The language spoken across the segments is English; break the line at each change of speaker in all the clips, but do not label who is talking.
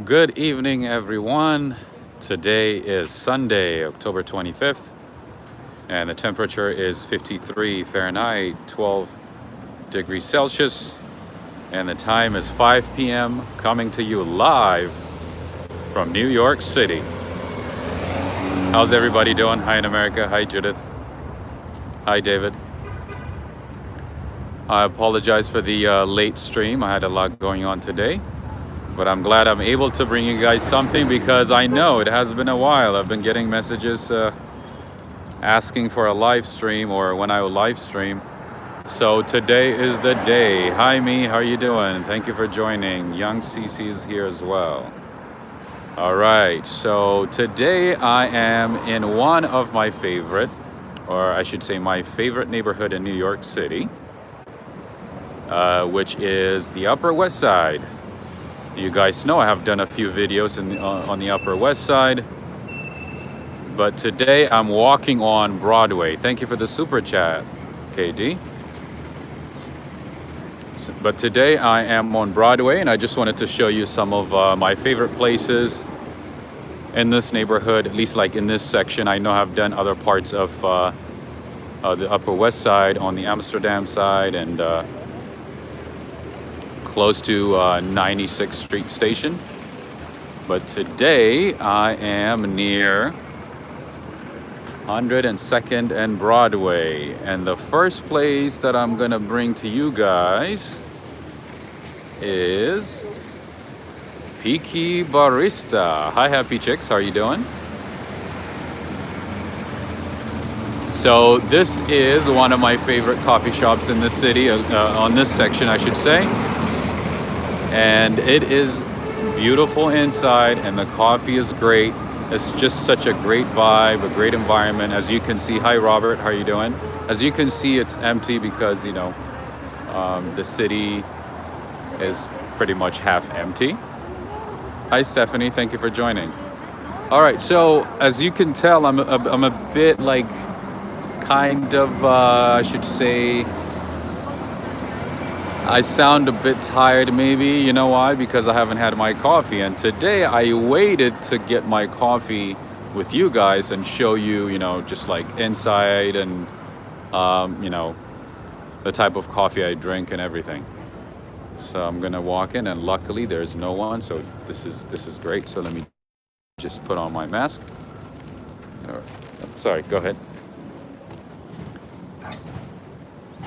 Good evening, everyone. Today is Sunday, October 25th, and the temperature is 53 Fahrenheit, 12 degrees Celsius, and the time is 5 p.m. coming to you live from New York City. How's everybody doing? Hi in America. Hi, Judith. Hi, David. I apologize for the late stream. I had a lot going on today. But I'm glad I'm able to bring you guys something because I know it has been a while. I've been getting messages asking for a live stream or when I will live stream. So today is the day. Hi, me. How are you doing? Thank you for joining. Young CC is here as well. All right. So today I am in one of my favorite, or I should say my favorite neighborhood in New York City, which is the Upper West Side. You guys know I have done a few videos on the Upper West Side, but today I'm walking on Broadway. Thank you for the super chat, KD. But today I am on Broadway, and I just wanted to show you some of my favorite places in this neighborhood, at least like in this section. I know I've done other parts of the Upper West Side on the Amsterdam side and close to 96th Street Station. But today I am near 102nd and Broadway. And the first place that I'm gonna bring to you guys is Peaky Barista. Hi, Happy Chicks, how are you doing? So this is one of my favorite coffee shops in the city, on this section I should say. And it is beautiful inside and the coffee is great. It's just such a great vibe, a great environment. As you can see, hi Robert, how are you doing? As you can see, it's empty because, you know, the city is pretty much half empty. Hi Stephanie, thank you for joining. All right, so as you can tell, I'm a bit like, kind of, I should say, I sound a bit tired maybe, you know why? Because I haven't had my coffee. And today I waited to get my coffee with you guys and show you, you know, just like inside and, you know, the type of coffee I drink and everything. So I'm gonna walk in and luckily there's no one. So this is great. So let me just put on my mask. All right. Sorry, go ahead.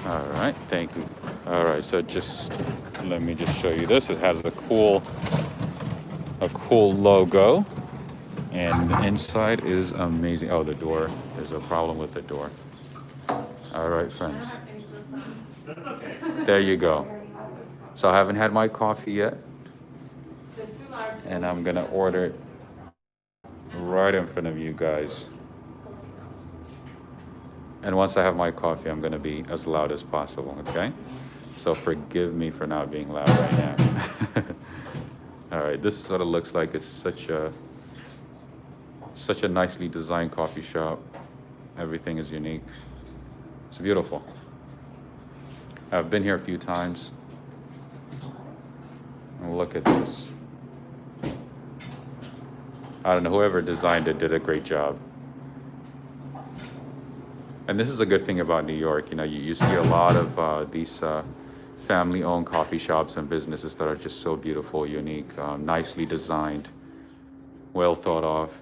All right, thank you. All right, so just let me just show you this. It has a cool logo, and the inside is amazing. Oh, the door. There's a problem with the door. All right, friends. There you go. So I haven't had my coffee yet, and I'm gonna order it right in front of you guys. And once I have my coffee, I'm gonna be as loud as possible, okay? So forgive me for not being loud right now. All right, this is what it looks like. It's such a nicely designed coffee shop. Everything is unique. It's beautiful. I've been here a few times. And look at this. I don't know, whoever designed it did a great job. And this is a good thing about New York. You know, you see a lot of these family-owned coffee shops and businesses that are just so beautiful, unique, nicely designed, well thought of.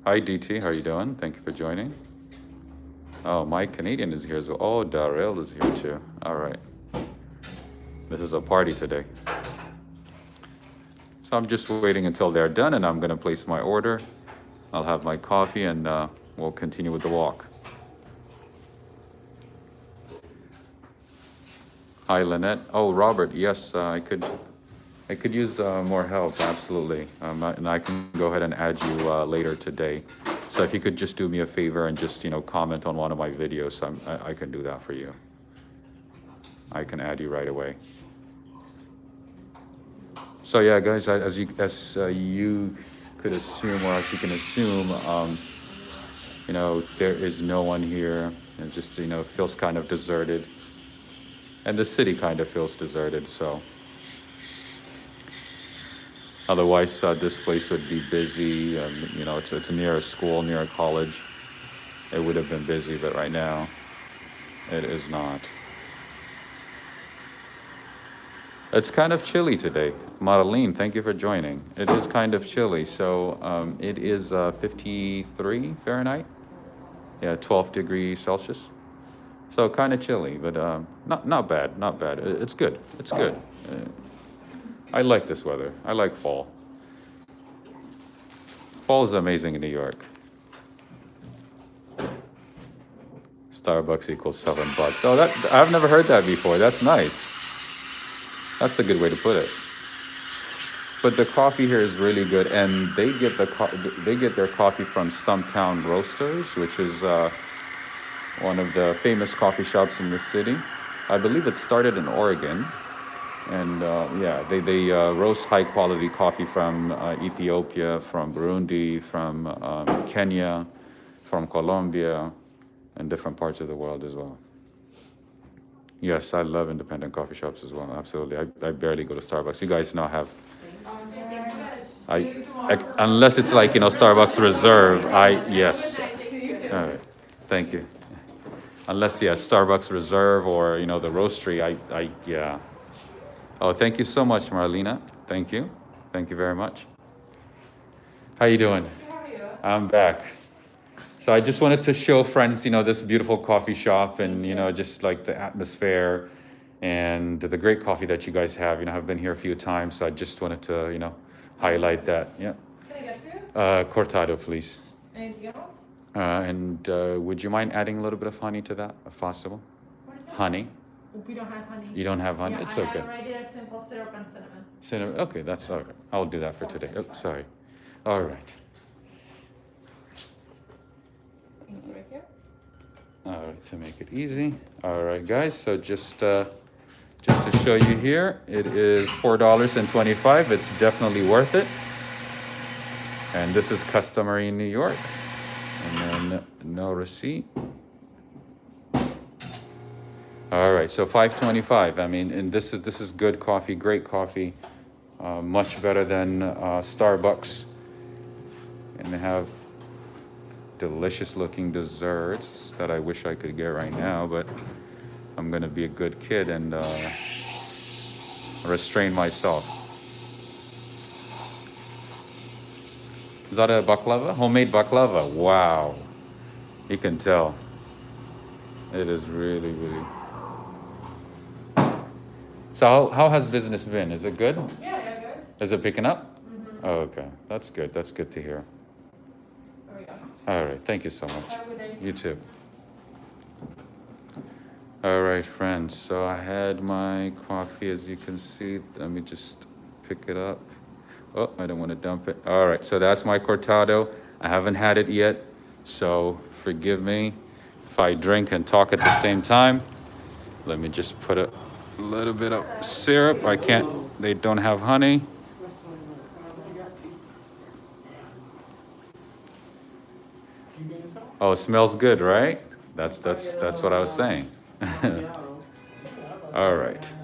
Hi, DT. How are you doing? Thank you for joining. Oh, Mike Canadian is here as well. Oh, Darrell is here too. All right. This is a party today. So I'm just waiting until they're done and I'm going to place my order. I'll have my coffee and we'll continue with the walk. Hi, Lynette. Oh, Robert. Yes, I could use more help. Absolutely. And I can go ahead and add you later today. So if you could just do me a favor and just, you know, comment on one of my videos, I can do that for you. I can add you right away. So yeah, guys, as you could assume, or as you can assume, you know, there is no one here. It just, you know, feels kind of deserted. And the city kind of feels deserted, so Otherwise, this place would be busy. You know, it's near a school, near a college. It would have been busy, but right now, it is not. It's kind of chilly today. Marlene, thank you for joining. It is kind of chilly. So it is 53 Fahrenheit. Yeah, 12 degrees Celsius. So kind of chilly, but not bad, not bad. It's good. It's good. I like this weather. I like fall. Fall is amazing in New York. Starbucks equals $7. Oh, that I've never heard that before. That's nice. That's a good way to put it. But the coffee here is really good, and they get their coffee from Stumptown Roasters, which is one of the famous coffee shops in the city. I believe it started in Oregon, and yeah, they roast high quality coffee from Ethiopia, from Burundi, from Kenya, from Colombia, and different parts of the world as well. Yes, I love independent coffee shops as well. Absolutely. I barely go to Starbucks. You guys now have, unless it's like, you know, Starbucks Reserve, yes. All right. Thank you. Unless, yeah, Starbucks Reserve or, you know, the roastery, yeah. Oh, thank you so much, Marlena. Thank you. Thank you very much. How you doing?
How are you?
I'm back. So I just wanted to show friends, you know, this beautiful coffee shop and, you know, just like the atmosphere and the great coffee that you guys have. You know, I've been here a few times, so I just wanted to, you know, highlight that. Yeah.
Can I get you?
Cortado, please.
Anything else?
And would you mind adding a little bit of honey to that, if possible?
What is that?
Honey?
We don't have honey.
You don't have honey?
Yeah,
It's
I
okay.
have already a simple syrup and cinnamon.
Cinnamon? Okay, that's all right. I'll do that for today. Oh, sorry. All right.
Right here.
All right, to make it easy. All right, guys, so just to show you here, it is $4.25. It's definitely worth it. And this is customary in New York. And then no receipt. All right, so $5.25. I mean, and this is good coffee, great coffee, much better than Starbucks. And they have delicious looking desserts that I wish I could get right now, but I'm gonna be a good kid and restrain myself. Is that a baklava? Homemade baklava. Wow. You can tell. It is really, really. So how has business been? Is it good?
Yeah, good.
Is it picking up?
Mm-hmm.
Oh, okay. That's good. That's good to hear.
There we go.
All right. Thank you so much.
Have a good day.
You too. All right, friends. So I had my coffee, as you can see. Let me just pick it up. Oh, I don't want to dump it. All right. So that's my cortado. I haven't had it yet, so forgive me if I drink and talk at the same time. Let me just put a little bit of syrup. I can't. They don't have honey. Oh, it smells good, right? That's what I was saying. All right.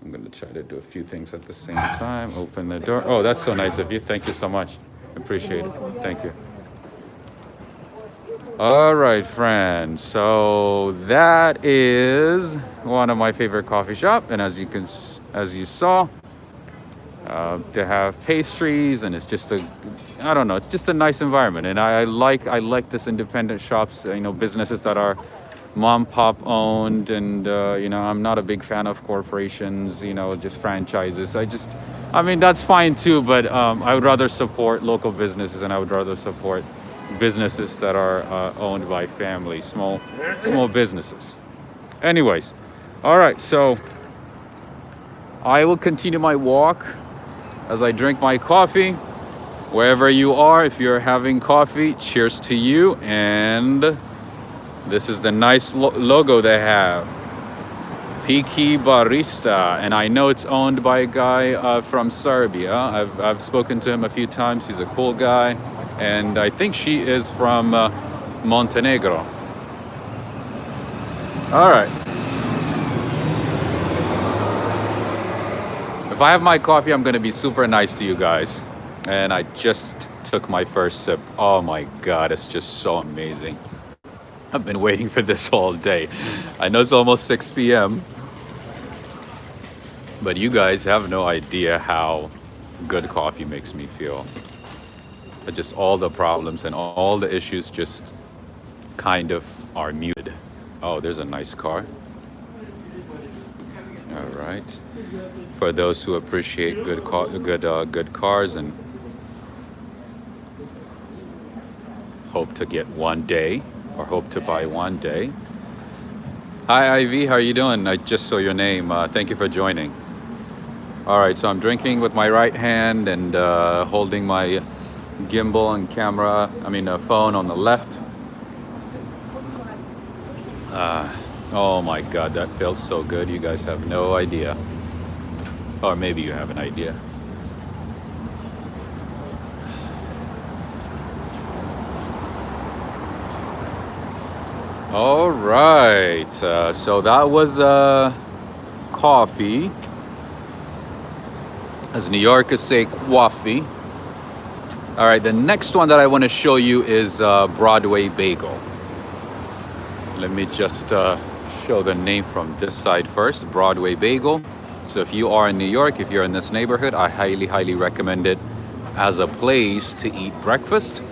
I'm gonna try to do a few things at the same time. Open the door. Oh, that's so nice of you. Thank you so much. Appreciate it. Thank you. All right, friends. So that is one of my favorite coffee shop, and as you saw, they have pastries, and it's just I don't know, it's just a nice environment, and I like this independent shops, you know, businesses that are mom pop owned, and you know, I'm not a big fan of corporations, you know, just franchises. I mean, that's fine too, but I would rather support local businesses, and I would rather support businesses that are owned by families, small businesses. Anyways, all right, so I will continue my walk as I drink my coffee. Wherever you are, if you're having coffee, cheers to you. And this is the nice logo they have, Piki Barista, and I know it's owned by a guy from Serbia. I've spoken to him a few times. He's a cool guy, and I think she is from Montenegro. All right. If I have my coffee, I'm gonna be super nice to you guys. And I just took my first sip. Oh my God, it's just so amazing. I've been waiting for this all day. I know it's almost 6 p.m., but you guys have no idea how good coffee makes me feel. Just all the problems and all the issues just kind of are muted. Oh, there's a nice car. All right. For those who appreciate good cars and hope to get one day or hope to buy one day. Hi Ivy, how are you doing? I just saw your name. Thank you for joining. All right, so I'm drinking with my right hand and holding my gimbal and camera, phone on the left. Oh my God, that felt so good. You guys have no idea. Or maybe you have an idea. All right, so that was coffee. As New Yorkers say, coffee. All right, the next one that I want to show you is Broadway Bagel. Let me just show the name from this side first, Broadway Bagel. So if you are in New York, if you're in this neighborhood, I highly recommend it as a place to eat breakfast.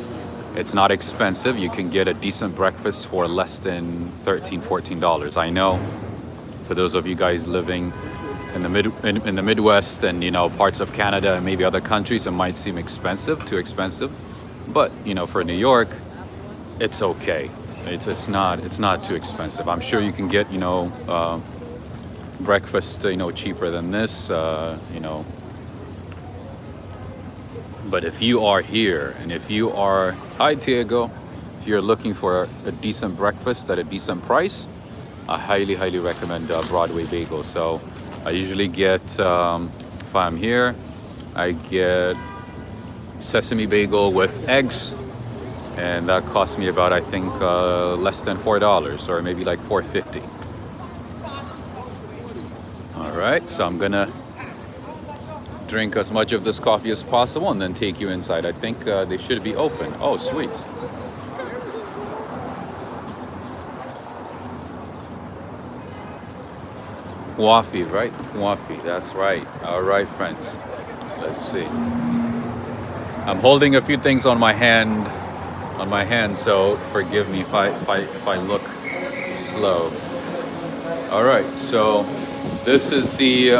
It's not expensive. You can get a decent breakfast for less than $13, $14. I know for those of you guys living in the Midwest and parts of Canada and maybe other countries, it might seem expensive, too expensive. But for New York, it's okay. It's not too expensive. I'm sure you can get breakfast cheaper than this. But if you are here and if you are, hi Diego, if you're looking for a decent breakfast at a decent price, I highly recommend Broadway Bagel. So I usually get, if I'm here, I get sesame bagel with eggs, and that costs me about, I think, less than $4 or maybe like $4.50. All right, so I'm gonna drink as much of this coffee as possible and then take you inside. I think they should be open. Oh, sweet. Coffee, right? Coffee, that's right. All right, friends. Let's see. I'm holding a few things on my hand, so forgive me if I look slow. All right, so this is the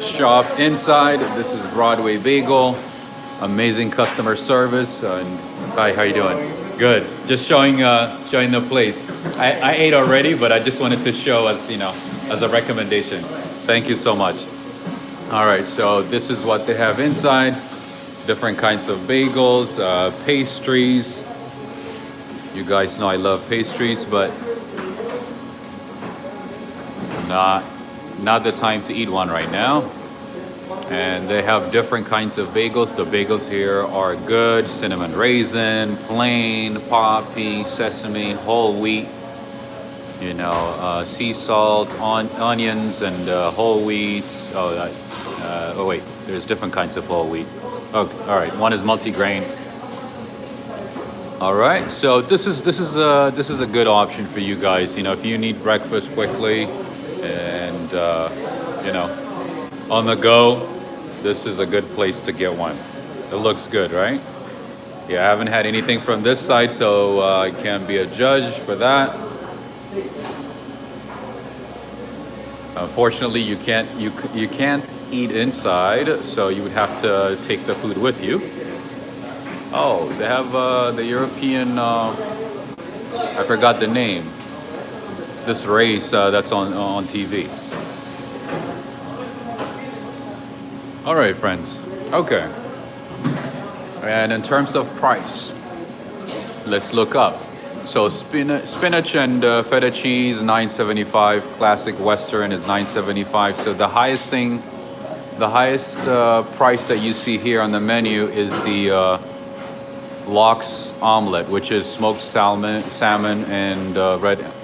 shop inside. This is Broadway Bagel. Amazing customer service. And hi, how you doing? Good. Just showing the place. I ate already, but I just wanted to show as as a recommendation. Thank you so much. All right, so this is what they have inside. Different kinds of bagels, pastries. You guys know I love pastries, but not the time to eat one right now. And they have different kinds of bagels. The bagels here are good: cinnamon raisin, plain, poppy, sesame, whole wheat, sea salt, onions, and whole wheat. Oh wait, there's different kinds of whole wheat. Okay, all right, one is multigrain. All right, so this is a good option for you guys. If you need breakfast quickly and on the go, this is a good place to get one. It looks good, right? Yeah, I haven't had anything from this side, so I can't be a judge for that. Unfortunately, you can't eat inside, so you would have to take the food with you. Oh, they have the European, I forgot the name. This race that's on TV. All right, friends. Okay. And in terms of price, let's look up. So spinach and feta cheese, $9.75. Classic Western is $9.75. So the highest price that you see here on the menu is the lox omelet, which is smoked salmon and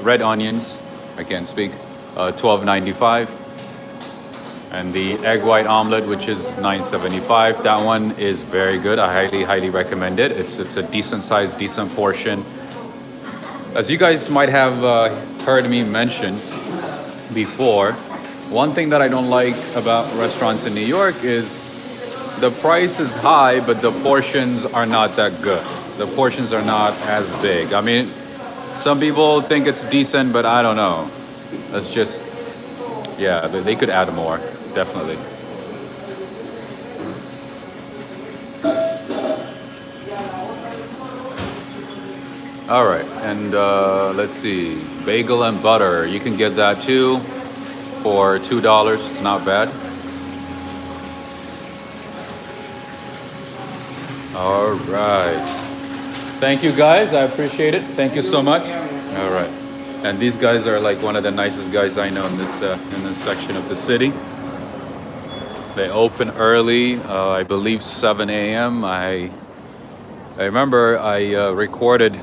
red onions. I can't speak. $12.95. And the egg white omelet, which is $9.75, that one is very good. I highly recommend it. It's a decent size, decent portion. As you guys might have heard me mention before, one thing that I don't like about restaurants in New York is the price is high, but the portions are not that good. The portions are not as big. I mean, some people think it's decent, but I don't know. That's just, yeah, they could add more, definitely. All right, and let's see, bagel and butter. You can get that too for $2. It's not bad. All right. Thank you guys. I appreciate it. Thank you so much. All right. And these guys are like one of the nicest guys I know in this section of the city. They open early. I believe 7 a.m. I remember I recorded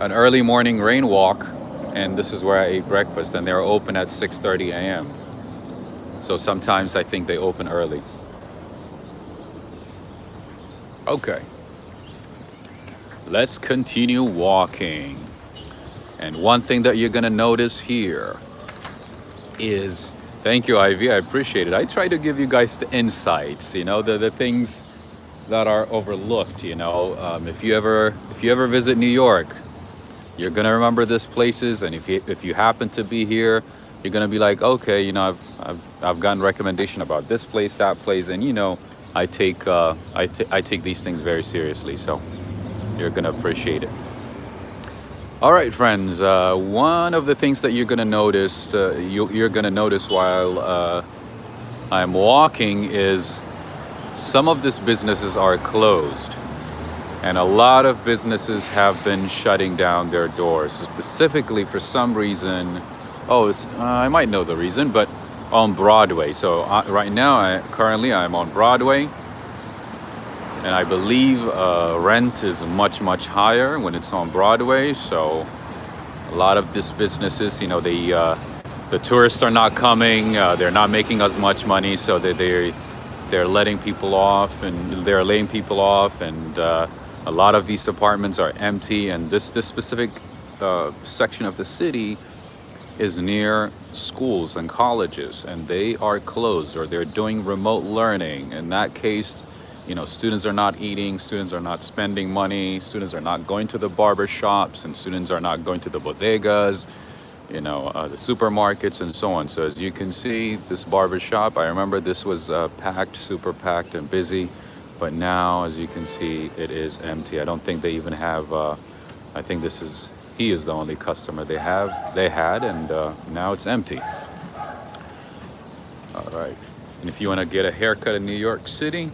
an early morning rain walk, and this is where I ate breakfast, and they're open at 6:30 a.m. So sometimes I think they open early. Okay. Let's continue walking. And one thing that you're gonna notice here is, thank you, Ivy, I appreciate it. I try to give you guys the insights, you know, the things that are overlooked, you know. If you ever visit New York, you're gonna remember these places, and if you happen to be here, you're gonna be like, okay, you know, I've gotten recommendation about this place, that place, and you know, I take these things very seriously, so you're gonna appreciate it. All right, friends. One of the things that you're gonna notice, you're gonna notice while I'm walking is some of these businesses are closed, and a lot of businesses have been shutting down their doors. Specifically, for some reason, I might know the reason, but on Broadway. So right now, currently, I'm on Broadway. And I believe rent is much higher when it's on Broadway. So a lot of these businesses, you know, the tourists are not coming. They're not making as much money, so they're letting people off, and they're laying people off. And a lot of these apartments are empty. And this specific section of the city is near schools and colleges, and they are closed, or they're doing remote learning. In that case, you know, students are not eating, students are not spending money, students are not going to the barber shops, and students are not going to the bodegas, you know, the supermarkets and so on. So as you can see, this barber shop, I remember this was packed, super packed and busy, but now, as you can see, it is empty. I don't think they even have, I think he is the only customer they had, and now it's empty. All right, and if you want to get a haircut in New York City,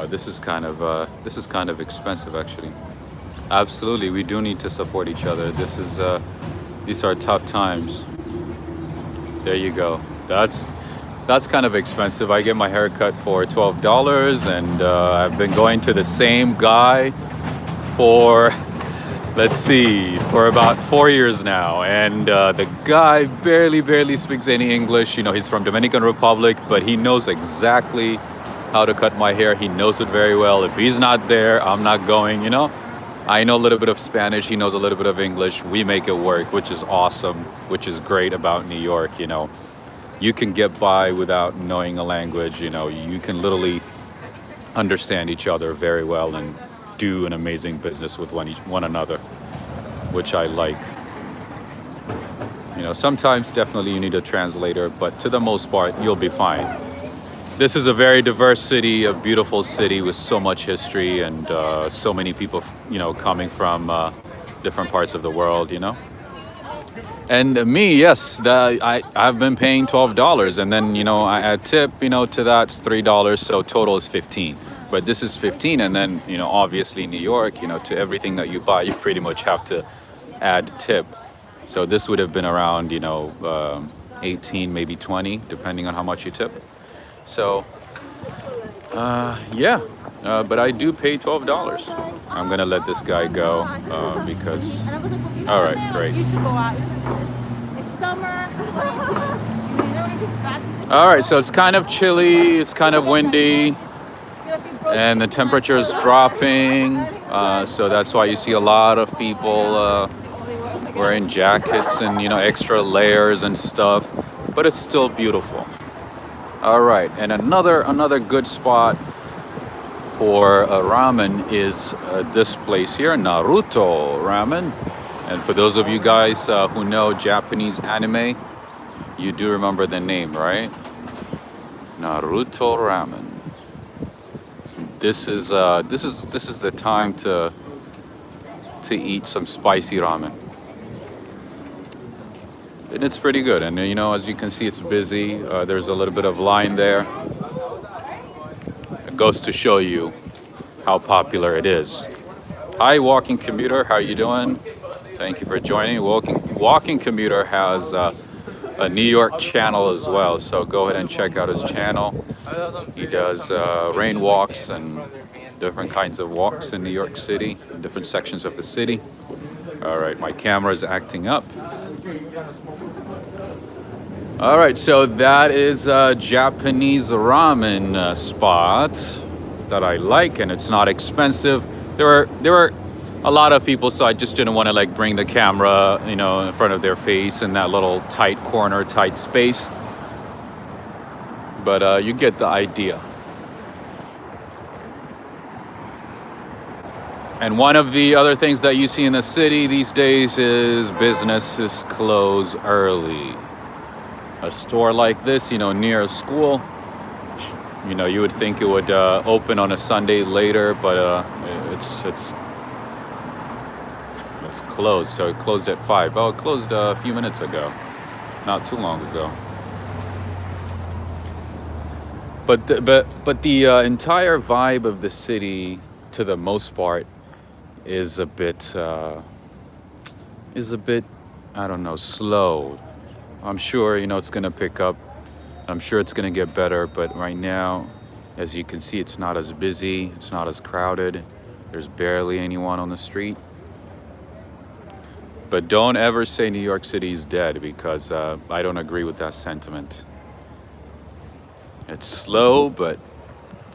this is kind of expensive, actually. Absolutely, we do need to support each other. These are tough times. There you go. That's kind of expensive. I get my haircut for $12, and I've been going to the same guy for, for about 4 years now. And the guy barely speaks any English. You know, he's from Dominican Republic, but he knows exactly how to cut my hair. He knows it very well. If he's not there, I'm not going, you know. I know a little bit of Spanish. He knows a little bit of English. We make it work, which is awesome, which is great about New York, you know. You can get by without knowing a language, you know. You can literally understand each other very well and do an amazing business with one another, which I like. You know, sometimes definitely you need a translator, but to the most part, you'll be fine. This is a very diverse city, a beautiful city with so much history, and so many people, you know, coming from different parts of the world, you know. And me, yes, I've been paying $12, and then, you know, I add tip, you know, to that, it's $3, so total is $15. But this is $15, and then, you know, obviously in New York, you know, to everything that you buy, you pretty much have to add tip. So this would have been around, you know, 18, maybe 20, depending on how much you tip. So, yeah, but I do pay $12. I'm gonna let this guy go because, all right, great. All right, so it's kind of chilly, it's kind of windy, and the temperature is dropping. So that's why you see a lot of people wearing jackets and extra layers and stuff. But it's still beautiful. All right, and another good spot for ramen is this place here, Naruto Ramen. And for those of you guys who know Japanese anime, you do remember the name, right? Naruto Ramen. This is the time to eat some spicy ramen. And it's pretty good. And as you can see, it's busy. There's a little bit of line there. It goes to show you how popular it is. Hi, Walking Commuter. How you doing? Thank you for joining. Walking Commuter has a New York channel as well, so go ahead and check out his channel. He does rain walks and different kinds of walks in New York City, in different sections of the city. All right, my camera is acting up. All right, so that is a Japanese ramen spot that I like, and it's not expensive. There were a lot of people, so I just didn't want to bring the camera, in front of their face in that little tight corner, tight space. But you get the idea. And one of the other things that you see in the city these days is businesses close early. A store like this, near a school, you would think it would open on a Sunday later, but it's closed. So it closed at 5. Oh, it closed a few minutes ago, not too long ago. But the entire vibe of the city, to the most part, is a bit I don't know, slow. I'm sure it's gonna pick up. I'm sure it's gonna get better. But right now, as you can see, it's not as busy. It's not as crowded. There's barely anyone on the street. But don't ever say New York City is dead, because I don't agree with that sentiment. It's slow, but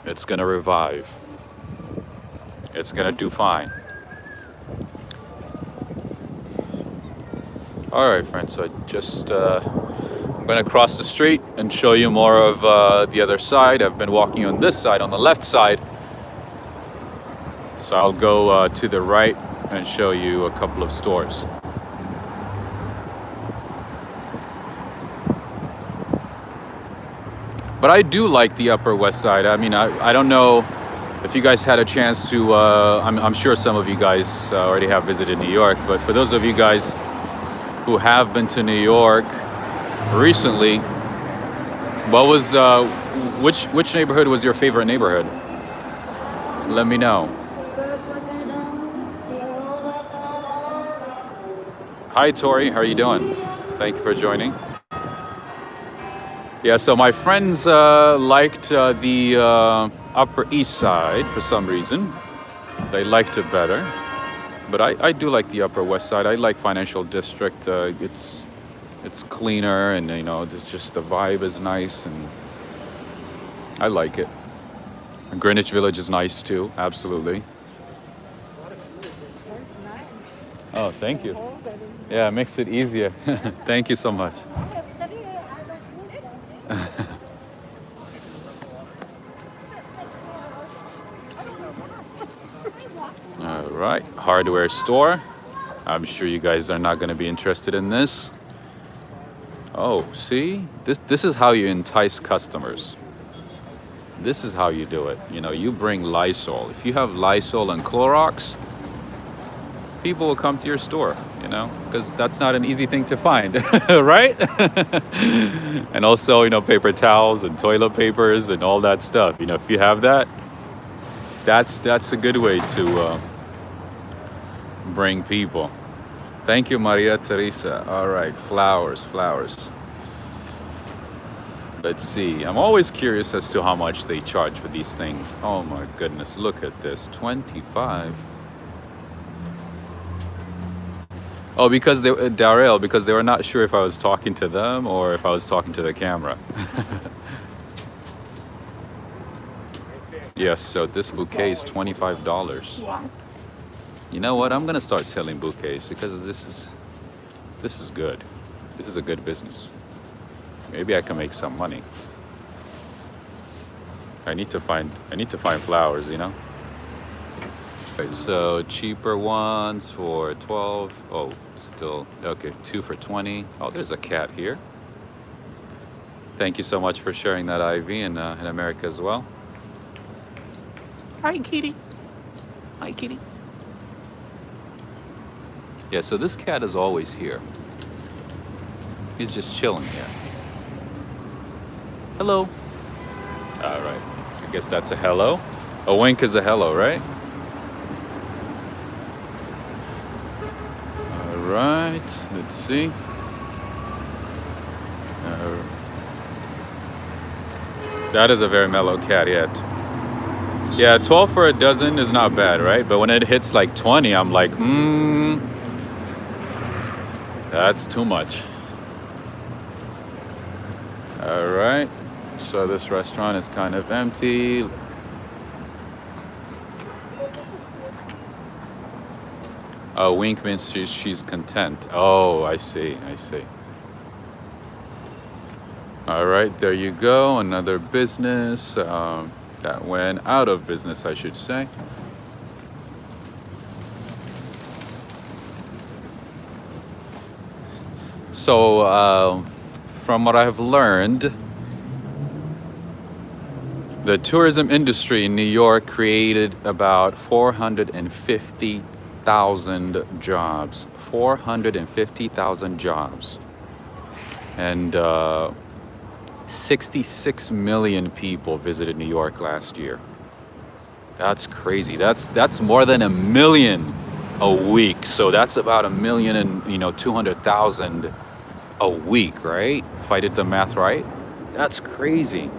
it's gonna revive. It's gonna do fine. All right, friends, so I'm gonna cross the street and show you more of the other side. I've been walking on this side, on the left side. So I'll go to the right and show you a couple of stores. But I do like the Upper West Side. I mean, I don't know if you guys had a chance to, I'm sure some of you guys already have visited New York, but for those of you guys who have been to New York recently, what was, which neighborhood was your favorite neighborhood? Let me know. Hi, Tori, how are you doing? Thank you for joining. Yeah, so my friends liked the Upper East Side for some reason. They liked it better. But I do like the Upper West Side. I like Financial District. It's cleaner, and it's just the vibe is nice, and I like it. And Greenwich Village is nice too, absolutely. Oh, thank you. Yeah, it makes it easier. Thank you so much. All right, hardware store. I'm sure you guys are not going to be interested in this. Oh, see? This is how you entice customers. This is how you do it. You bring Lysol. If you have Lysol and Clorox, people will come to your store, because that's not an easy thing to find, right? And also, paper towels and toilet papers and all that stuff. If you have that, that's a good way to bring people. Thank you, Maria Teresa. All right, flowers. Let's see. I'm always curious as to how much they charge for these things. Oh my goodness, look at this, 25. Oh, because they Daryl, because they were not sure if I was talking to them or if I was talking to the camera. Yes, so this bouquet is $25. You know what? I'm gonna start selling bouquets because this is good. This is a good business. Maybe I can make some money. I need to find flowers, you know. Right, so cheaper ones for 12. Oh, still okay. 2 for 20. Oh, there's a cat here. Thank you so much for sharing that, Ivy, in America as well. Hi, kitty. Hi, kitty. Yeah, so this cat is always here. He's just chilling here. Hello. All right. I guess that's a hello. A wink is a hello, right? All right. Let's see. That is a very mellow cat yet. Yeah, 12 for a dozen is not bad, right? But when it hits like 20, I'm like, that's too much. All right. So this restaurant is kind of empty. Oh, wink means she's content. Oh, I see. All right, there you go. Another business that went out of business, I should say. So, from what I've learned, the tourism industry in New York created about 450,000 jobs. 450,000 jobs. And 66 million people visited New York last year. That's crazy. That's more than 1 million a week. So that's about 1,200,000 a week, right? If I did the math right. That's crazy.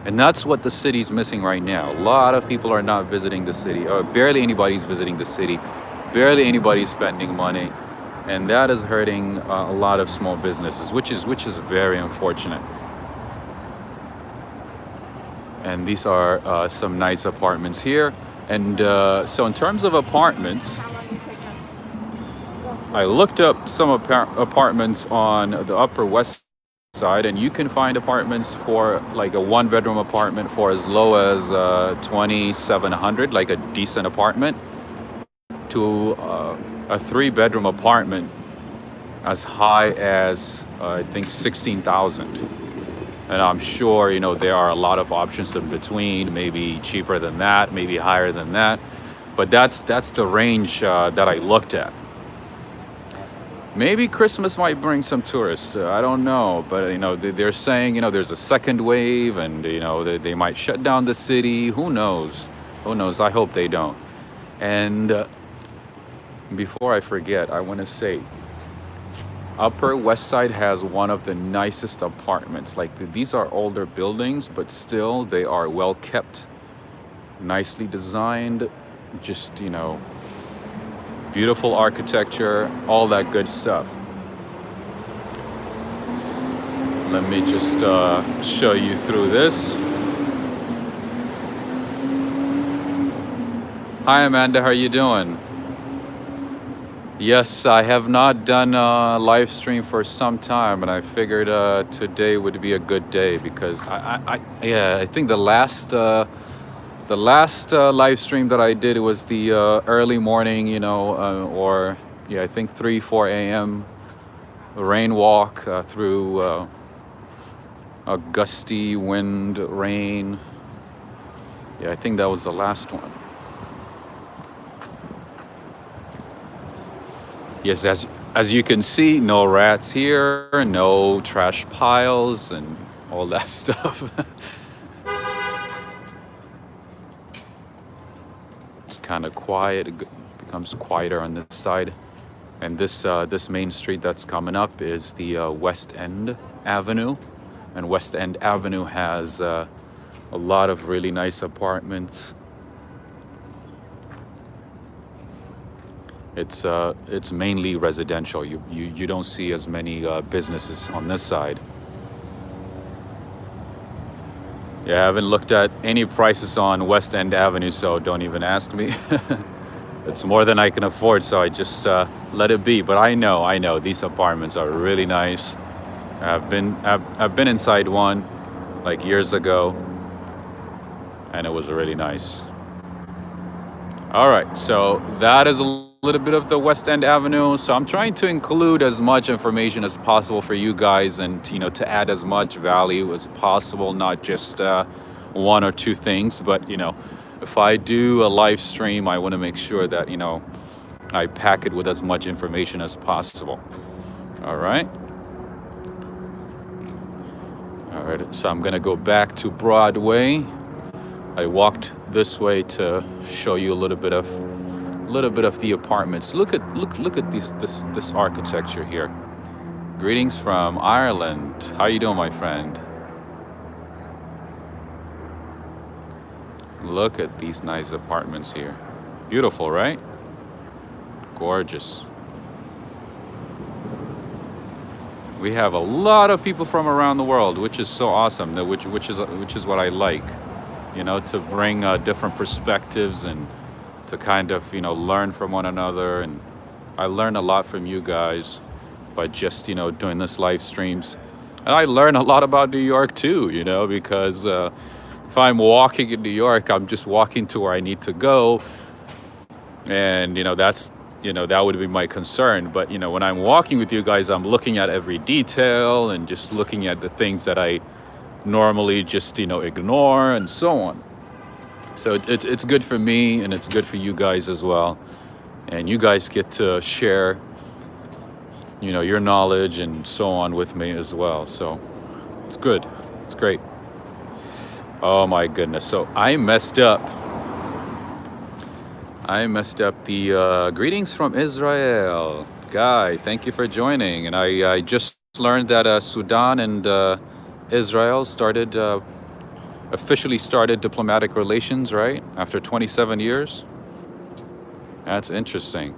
And that's what the city's missing right now. A lot of people are not visiting the city, or barely anybody's visiting the city. Barely anybody's spending money. And that is hurting a lot of small businesses, which is very unfortunate. And these are some nice apartments here. And so in terms of apartments, I looked up some apartments on the Upper West Side, and you can find apartments for like a 1-bedroom apartment for as low as $2,700, like a decent apartment, to a 3-bedroom apartment as high as I think 16,000. And I'm sure there are a lot of options in between, maybe cheaper than that, maybe higher than that, but that's the range that I looked at. Maybe Christmas might bring some tourists. I don't know, but they're saying there's a second wave, and they might shut down the city. Who knows? I hope they don't. And before I forget, I want to say, Upper West Side has one of the nicest apartments. Like these are older buildings, but still they are well kept, nicely designed. Just beautiful architecture, all that good stuff. Let me just show you through this. Hi Amanda, how are you doing? Yes, I have not done a live stream for some time, and I figured today would be a good day because I think the last live stream that I did was the early morning, I think 3-4 a.m. rain walk through a gusty wind, rain. Yeah, I think that was the last one. Yes, as you can see, no rats here, no trash piles, and all that stuff. It's kind of quiet. It becomes quieter on this side. And this main street that's coming up is the West End Avenue. And West End Avenue has a lot of really nice apartments. It's mainly residential. You don't see as many businesses on this side. Yeah, I haven't looked at any prices on West End Avenue, so don't even ask me. It's more than I can afford, so I just let it be. But I know these apartments are really nice. I've been inside one like years ago, and it was really nice. All right, so that is a little bit of the West End Avenue. So I'm trying to include as much information as possible for you guys, and to add as much value as possible, not just one or two things. But if I do a live stream, I want to make sure that I pack it with as much information as possible. All right. All right. So I'm gonna go back to Broadway. I walked this way to show you a little bit of the apartments. Look at this architecture here. Greetings from Ireland. How you doing, my friend? Look at these nice apartments here. Beautiful, right? Gorgeous. We have a lot of people from around the world, which is so awesome. Which is what I like. To bring different perspectives and to kind of learn from one another. And I learn a lot from you guys by just doing this live streams. And I learn a lot about New York too, because if I'm walking in New York, I'm just walking to where I need to go, and that's that would be my concern. But when I'm walking with you guys, I'm looking at every detail and just looking at the things that I normally just ignore, and so on. So it's good for me, and it's good for you guys as well, and you guys get to share your knowledge and so on with me as well. So it's good, it's great. Oh my goodness, so I messed up the greetings from Israel. Guy, thank you for joining. And I just learned that Sudan and Israel officially started diplomatic relations, right? After 27 years. That's interesting.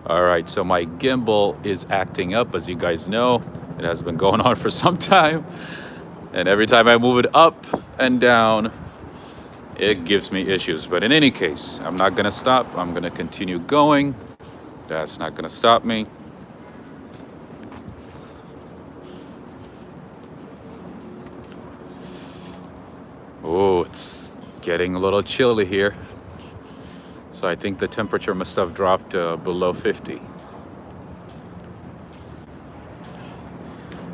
All right, so my gimbal is acting up, as you guys know. It has been going on for some time. And every time I move it up and down, it gives me issues. But in any case, I'm not gonna stop. I'm gonna continue going. That's not gonna stop me. Oh, it's getting a little chilly here. So I think the temperature must have dropped below 50.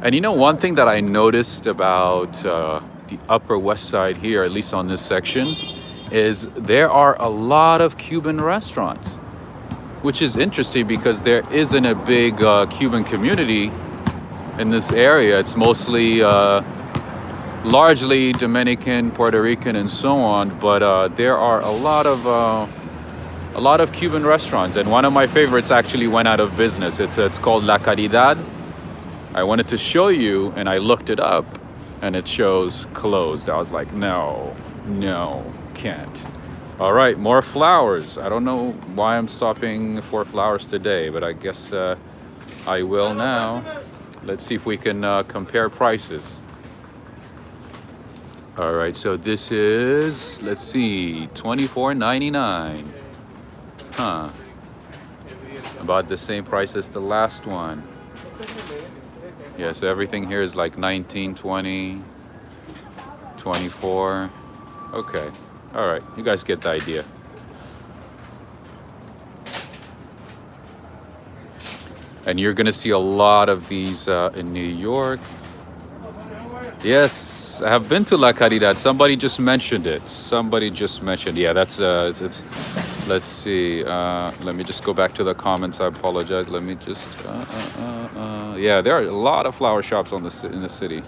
And one thing that I noticed about the Upper West Side here, at least on this section, is there are a lot of Cuban restaurants, which is interesting because there isn't a big Cuban community in this area. It's mostly largely Dominican, Puerto Rican, and so on. But there are a lot of Cuban restaurants, and one of my favorites actually went out of business. It's called La Caridad. I wanted to show you, and I looked it up, and it shows closed. I was like, no, can't. All right, more flowers. I don't know why I'm stopping for flowers today, but I guess I will now. Let's see if we can compare prices. All right, so this is, let's see, $24.99. Huh. About the same price as the last one. Yeah, so everything here is like 19, 20, 24. Okay. All right. You guys get the idea. And you're going to see a lot of these in New York. Yes, I have been to La Caridad. Somebody just mentioned it. Yeah, that's it's let's see. Let me just go back to the comments. I apologize. Let me just yeah, there are a lot of flower shops in the city.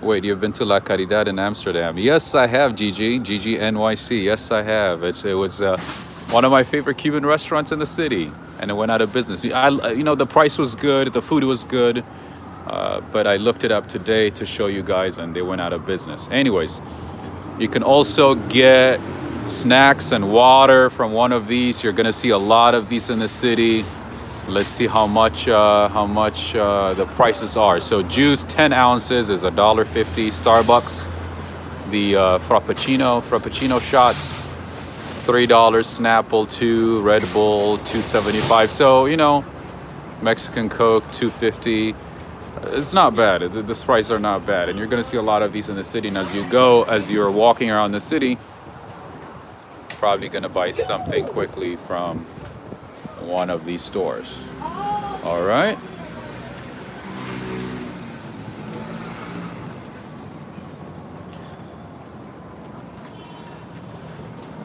Wait, you've been to La Caridad in Amsterdam? Yes, I have, Gigi NYC. Yes, I have. It was one of my favorite Cuban restaurants in the city, and it went out of business. The price was good, the food was good, but I looked it up today to show you guys, and they went out of business. Anyways, you can also get snacks and water from one of these. You're gonna see a lot of these in the city. Let's see how much the prices are. So juice, 10 ounces is $1.50. Starbucks, the Frappuccino shots, $3. Snapple 2, Red Bull 2.75. So Mexican Coke 2.50. It's not bad. The prices are not bad, and you're gonna see a lot of these in the city. And as you're walking around the city, probably gonna buy something quickly from one of these stores. All right.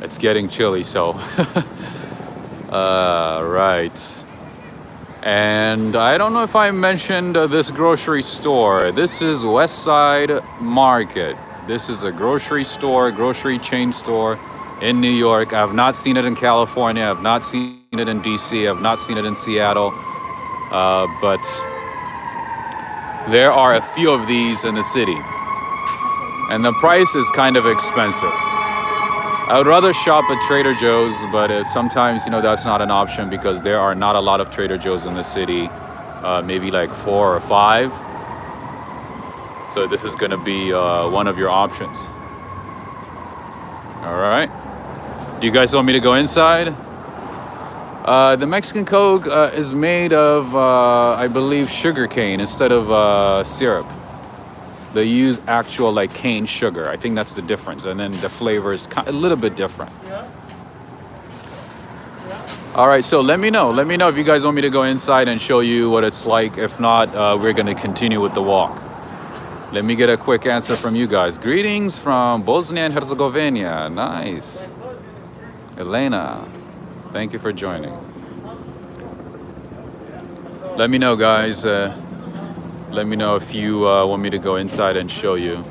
It's getting chilly, so right. And I don't know if I mentioned this grocery store. This is West Side Market. This is a grocery store, grocery chain store in New York. I've not seen it in California. I've not seen it in DC. I've not seen it in Seattle. But there are a few of these in the city. And the price is kind of expensive. I would rather shop at Trader Joe's, but sometimes, that's not an option because there are not a lot of Trader Joe's in the city, maybe like 4 or 5. So this is gonna be one of your options. All right. Do you guys want me to go inside? The Mexican Coke is made of, I believe, sugar cane instead of syrup. They use actual cane sugar. I think that's the difference. And then the flavor is a little bit different. All right, so let me know. Let me know if you guys want me to go inside and show you what it's like. If not, we're gonna continue with the walk. Let me get a quick answer from you guys. Greetings from Bosnia and Herzegovina. Nice. Elena, thank you for joining. Let me know, guys. Let me know if you want me to go inside and show you.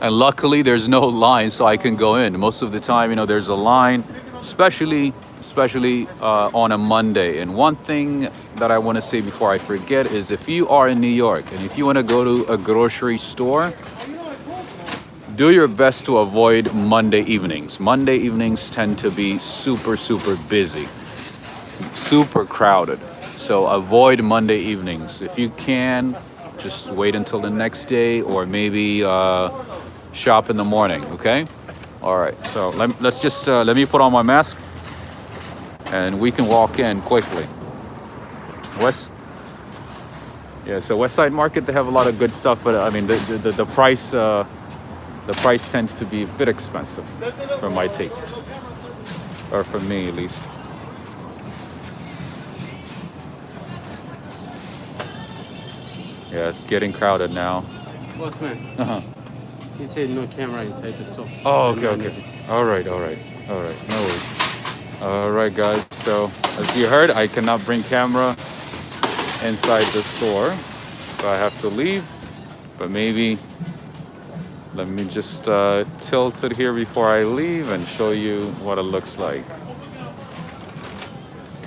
And luckily, there's no line, so I can go in. Most of the time, there's a line, especially on a Monday. And one thing that I want to say before I forget is if you are in New York and if you want to go to a grocery store, do your best to avoid Monday evenings. Monday evenings tend to be super, super busy, super crowded. So avoid Monday evenings. If you can, just wait until the next day or maybe shop in the morning, okay? All right, so let's just, let me put on my mask and we can walk in quickly. So West Side Market, they have a lot of good stuff, but I mean, the price tends to be a bit expensive for my taste, or for me at least. Yeah, it's getting crowded now.
Bossman, he said no camera inside the store.
Oh, okay. All right. No worries. All right, guys. So as you heard, I cannot bring camera inside the store, so I have to leave. But maybe let me just tilt it here before I leave and show you what it looks like.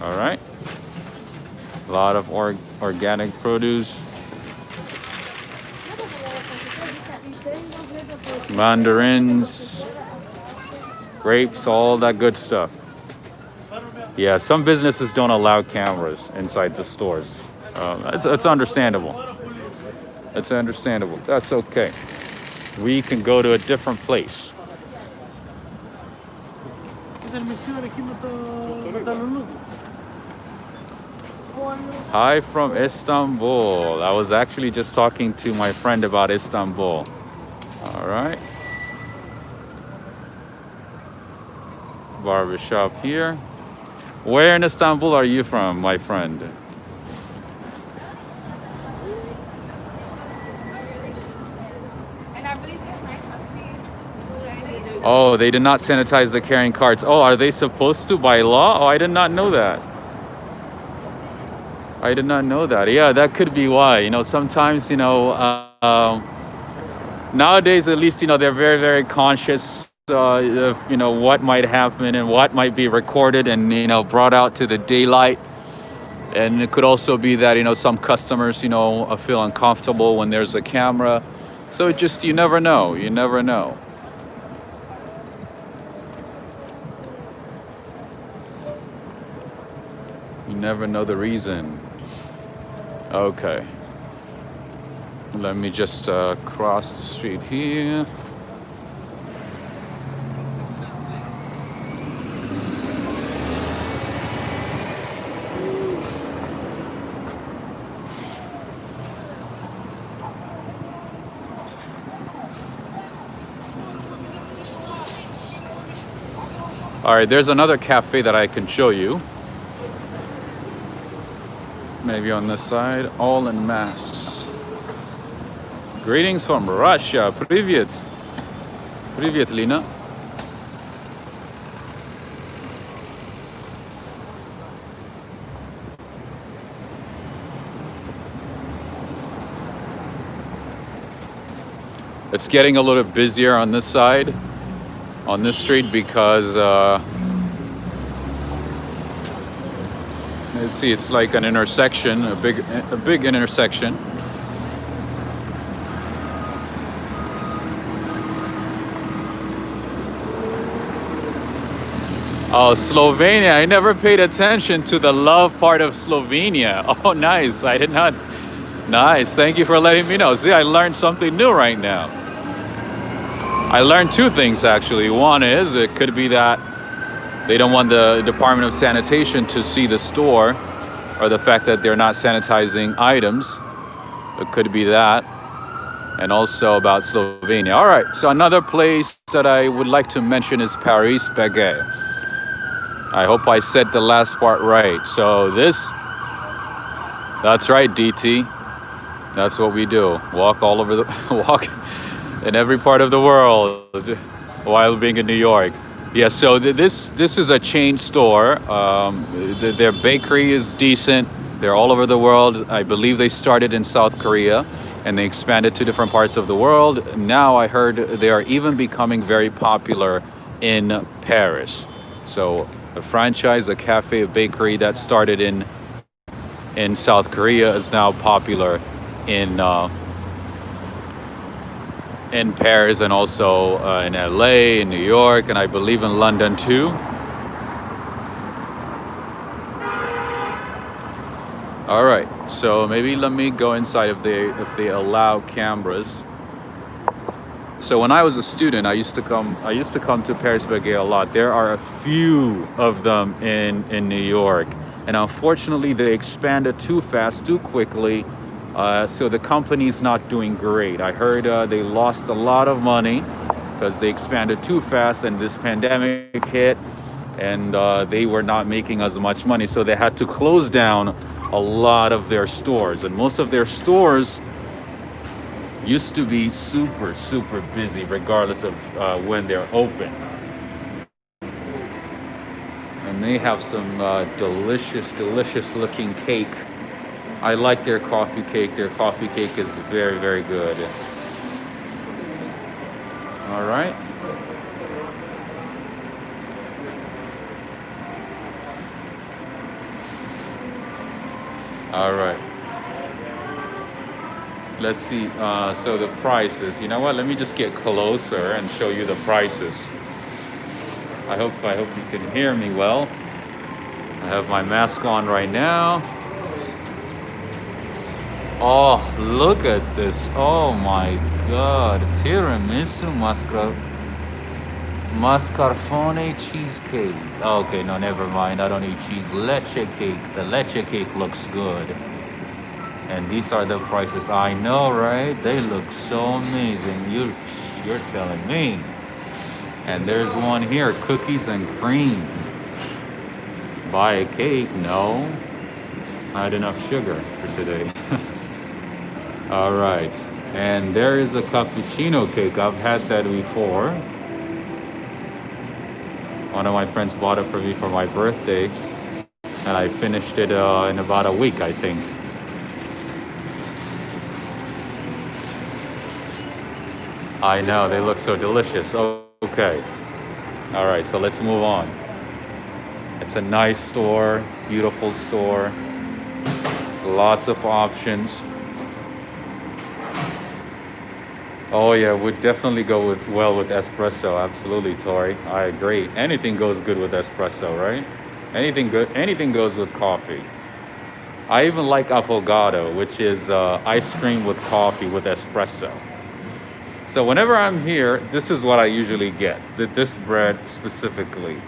All right. A lot of organic produce. Mandarins, grapes, all that good stuff. Yeah, some businesses don't allow cameras inside the stores. It's understandable. It's understandable. That's okay. We can go to a different place. Hi from Istanbul. I was actually just talking to my friend about Istanbul. All right. Barbershop here. Where in Istanbul are you from, my friend? Oh, they did not sanitize the carrying carts. Oh, are they supposed to by law? Oh, I did not know that. I did not know that. Yeah, that could be why. Sometimes, nowadays, at least, they're very, very conscious of, what might happen and what might be recorded and, brought out to the daylight. And it could also be that, some customers, feel uncomfortable when there's a camera. So you never know. You never know. never know the reason. Okay. Let me just cross the street here. All right, there's another cafe that I can show you. Maybe on this side, all in masks. Greetings from Russia. Привет. Привет, Lina. It's getting a little busier on this side, on this street, because let's see, it's like an intersection, a big intersection. Oh, Slovenia. I never paid attention to the love part of Slovenia. Oh, nice. I did not. Nice. Thank you for letting me know. See, I learned something new right now. I learned two things, actually. One is it could be that they don't want the Department of Sanitation to see the store, or the fact that they're not sanitizing items. It could be that. And also about Slovenia. All right. So another place that I would like to mention is ⁴ᴷ⁶ I hope I said the last part right. So that's right, DT. That's what we do. Walk all over walk in every part of the world while being in New York. Yeah, so this is a chain store. Their bakery is decent. They're all over the world. I believe they started in South Korea and they expanded to different parts of the world. Now I heard they are even becoming very popular in Paris. So a franchise, a cafe, a bakery that started in South Korea is now popular in Paris, and also in LA, in New York, and I believe in London too. All right, so maybe let me go inside if they allow cameras. So when I was a student, I used to come to ⁴ᴷ⁶ a lot. There are a few of them in New York, and unfortunately they expanded too fast, too quickly. So the company's not doing great. I heard they lost a lot of money because they expanded too fast, and this pandemic hit, and they were not making as much money. So they had to close down a lot of their stores, and most of their stores used to be super, super busy regardless of when they're open. And they have some delicious, delicious looking cake. I like their coffee cake. Their coffee cake is very, very good. All right. All right. Let's see. So the prices. You know what? Let me just get closer and show you the prices. I hope you can hear me well. I have my mask on right now. Oh, look at this. Oh my God. Tiramisu mascarpone cheesecake. Okay, no, never mind. I don't eat cheese. Leche cake. The leche cake looks good. And these are the prices. I know, right? They look so amazing. You're telling me. And there's one here, cookies and cream. Buy a cake? No. I had enough sugar for today. All right. And there is a cappuccino cake. I've had that before. One of my friends bought it for me for my birthday. And I finished it in about a week, I think. I know, they look so delicious. Okay. All right, so let's move on. It's a nice store, beautiful store. Lots of options. Oh yeah, would definitely go well with espresso. Absolutely, Tori. I agree. Anything goes good with espresso, right? Anything good, anything goes with coffee. I even like affogato, which is ice cream with coffee with espresso. So whenever I'm here, this is what I usually get. This bread specifically.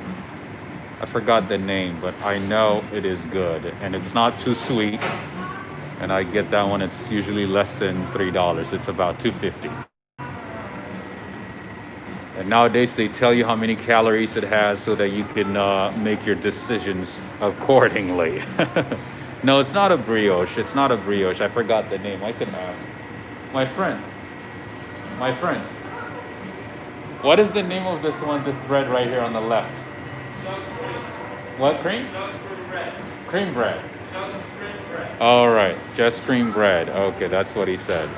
I forgot the name, but I know it is good. And it's not too sweet. And I get that one. It's usually less than $3. It's about $2.50. And nowadays they tell you how many calories it has so that you can make your decisions accordingly. No, it's not a brioche. It's not a brioche. I forgot the name. I can ask. My friend. My friend. What is the name of this one, this bread right here on the left?
Just cream.
What cream?
Just cream bread.
Cream bread.
Just cream bread.
All right, just cream bread. Okay, that's what he said.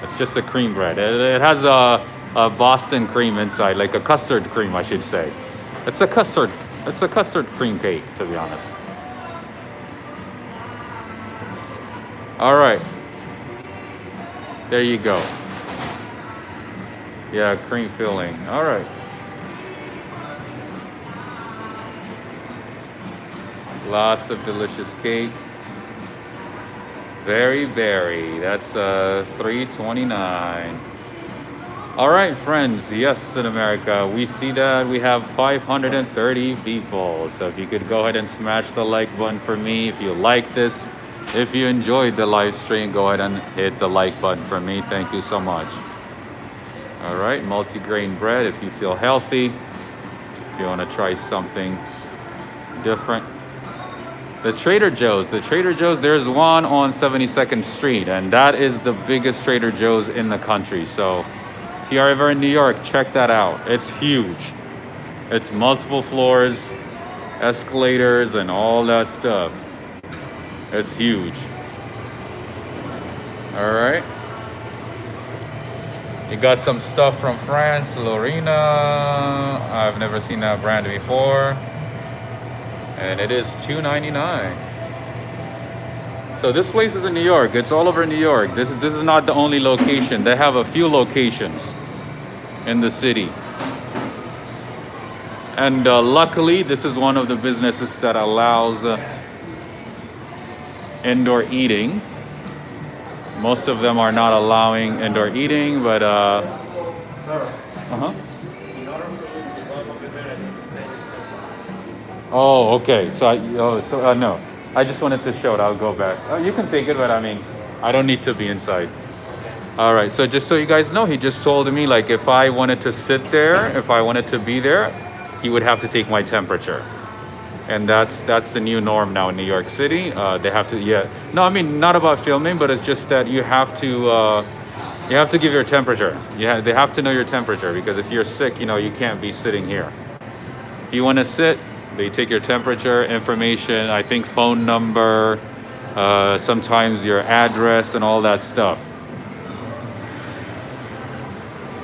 It's just a cream bread. It has a Boston cream inside, like a custard cream, I should say. It's a custard cream cake, to be honest. All right. There you go. Yeah, cream filling. All right. Lots of delicious cakes. Very berry. That's $3.29. All right, friends. Yes, in America, we see that we have 530 people. So if you could go ahead and smash the like button for me if you like this. If you enjoyed the live stream, go ahead and hit the like button for me. Thank you so much. All right, multi-grain bread if you feel healthy. If you want to try something different. The Trader Joe's, there's one on 72nd Street, and that is the biggest Trader Joe's in the country. So if you're ever in New York, check that out. It's huge. It's multiple floors, escalators, and all that stuff. It's huge. All right. You got some stuff from France, ⁴ I've never seen that brand before. And it is $2.99. So this place is in New York. It's all over New York. This is not the only location. They have a few locations in the city. And luckily, this is one of the businesses that allows indoor eating. Most of them are not allowing indoor eating, but
Sir,
uh-huh.
in order for you to go over there and entertain yourself.
Oh, okay. So no. I just wanted to show it. I'll go back. Oh, you can take it, but I mean, I don't need to be inside. All right. So just so you guys know, he just told me like if I wanted to sit there, if I wanted to be there, he would have to take my temperature. And that's the new norm now in New York City. They have to, yeah. No, I mean, not about filming, but it's just that you have to give your temperature. They have to know your temperature because if you're sick, you can't be sitting here. If you want to sit, they take your temperature, information, I think phone number, sometimes your address and all that stuff.